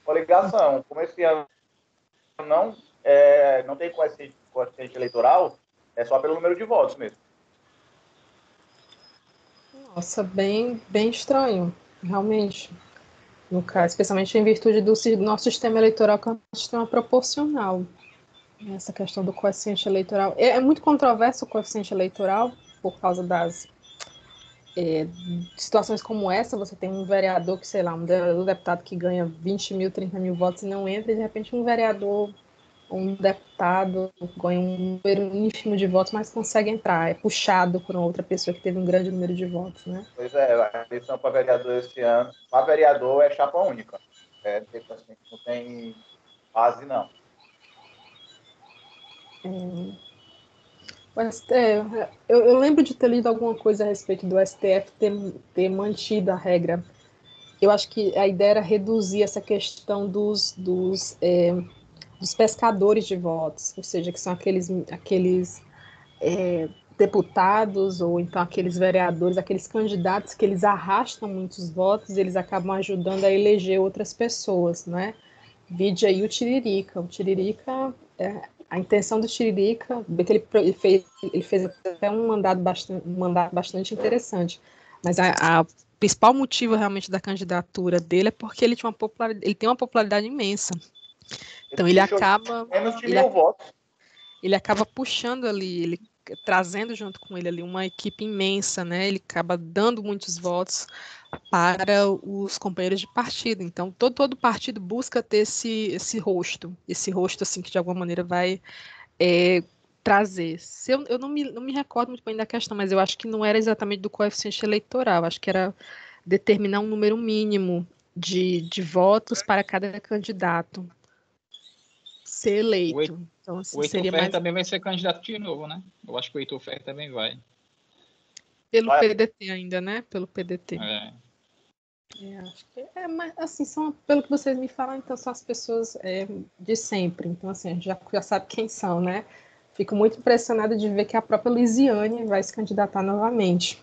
coligação. Como esse ano não tem coeficiente eleitoral, é só pelo número de votos mesmo. Nossa, bem estranho, realmente. No caso, especialmente em virtude do nosso sistema eleitoral, que é um sistema proporcional. Essa questão do coeficiente eleitoral. É muito controverso o coeficiente eleitoral, por causa das situações como essa. Você tem um vereador que, sei lá, um deputado que ganha 20 mil, 30 mil votos e não entra, e de repente um vereador um deputado ganha um número ínfimo de votos, mas consegue entrar, é puxado por uma outra pessoa que teve um grande número de votos, né? Pois é, a eleição para vereador esse ano, para vereador é chapa única. Tipo assim, não tem base, não. Eu lembro de ter lido alguma coisa a respeito do STF ter mantido a regra. Eu acho que a ideia era reduzir essa questão dos pescadores de votos, ou seja, que são aqueles deputados ou então aqueles vereadores, aqueles candidatos que eles arrastam muitos votos, eles acabam ajudando a eleger outras pessoas, né? Vide aí o Tiririca. O Tiririca, a intenção do Tiririca, que ele fez até um mandato bastante interessante, mas o principal motivo realmente da candidatura dele é porque ele tem uma popularidade imensa. Então ele acaba puxando ali, trazendo junto com ele ali uma equipe imensa, né? Ele acaba dando muitos votos para os companheiros de partido. Então todo partido busca ter esse rosto assim que de alguma maneira vai trazer. Eu não me recordo muito bem da questão, mas eu acho que não era exatamente do coeficiente eleitoral, acho que era determinar um número mínimo de votos para cada candidato ser eleito. Então, assim, o Heitor seria Ferrer mais também vai ser candidato de novo, né? Eu acho que o Heitor Ferrer também vai. pelo PDT ainda, né? Pelo PDT. Acho que mas assim, pelo que vocês me falam, então são as pessoas de sempre. Então, assim, a gente já sabe quem são, né? Fico muito impressionada de ver que a própria Luiziane vai se candidatar novamente.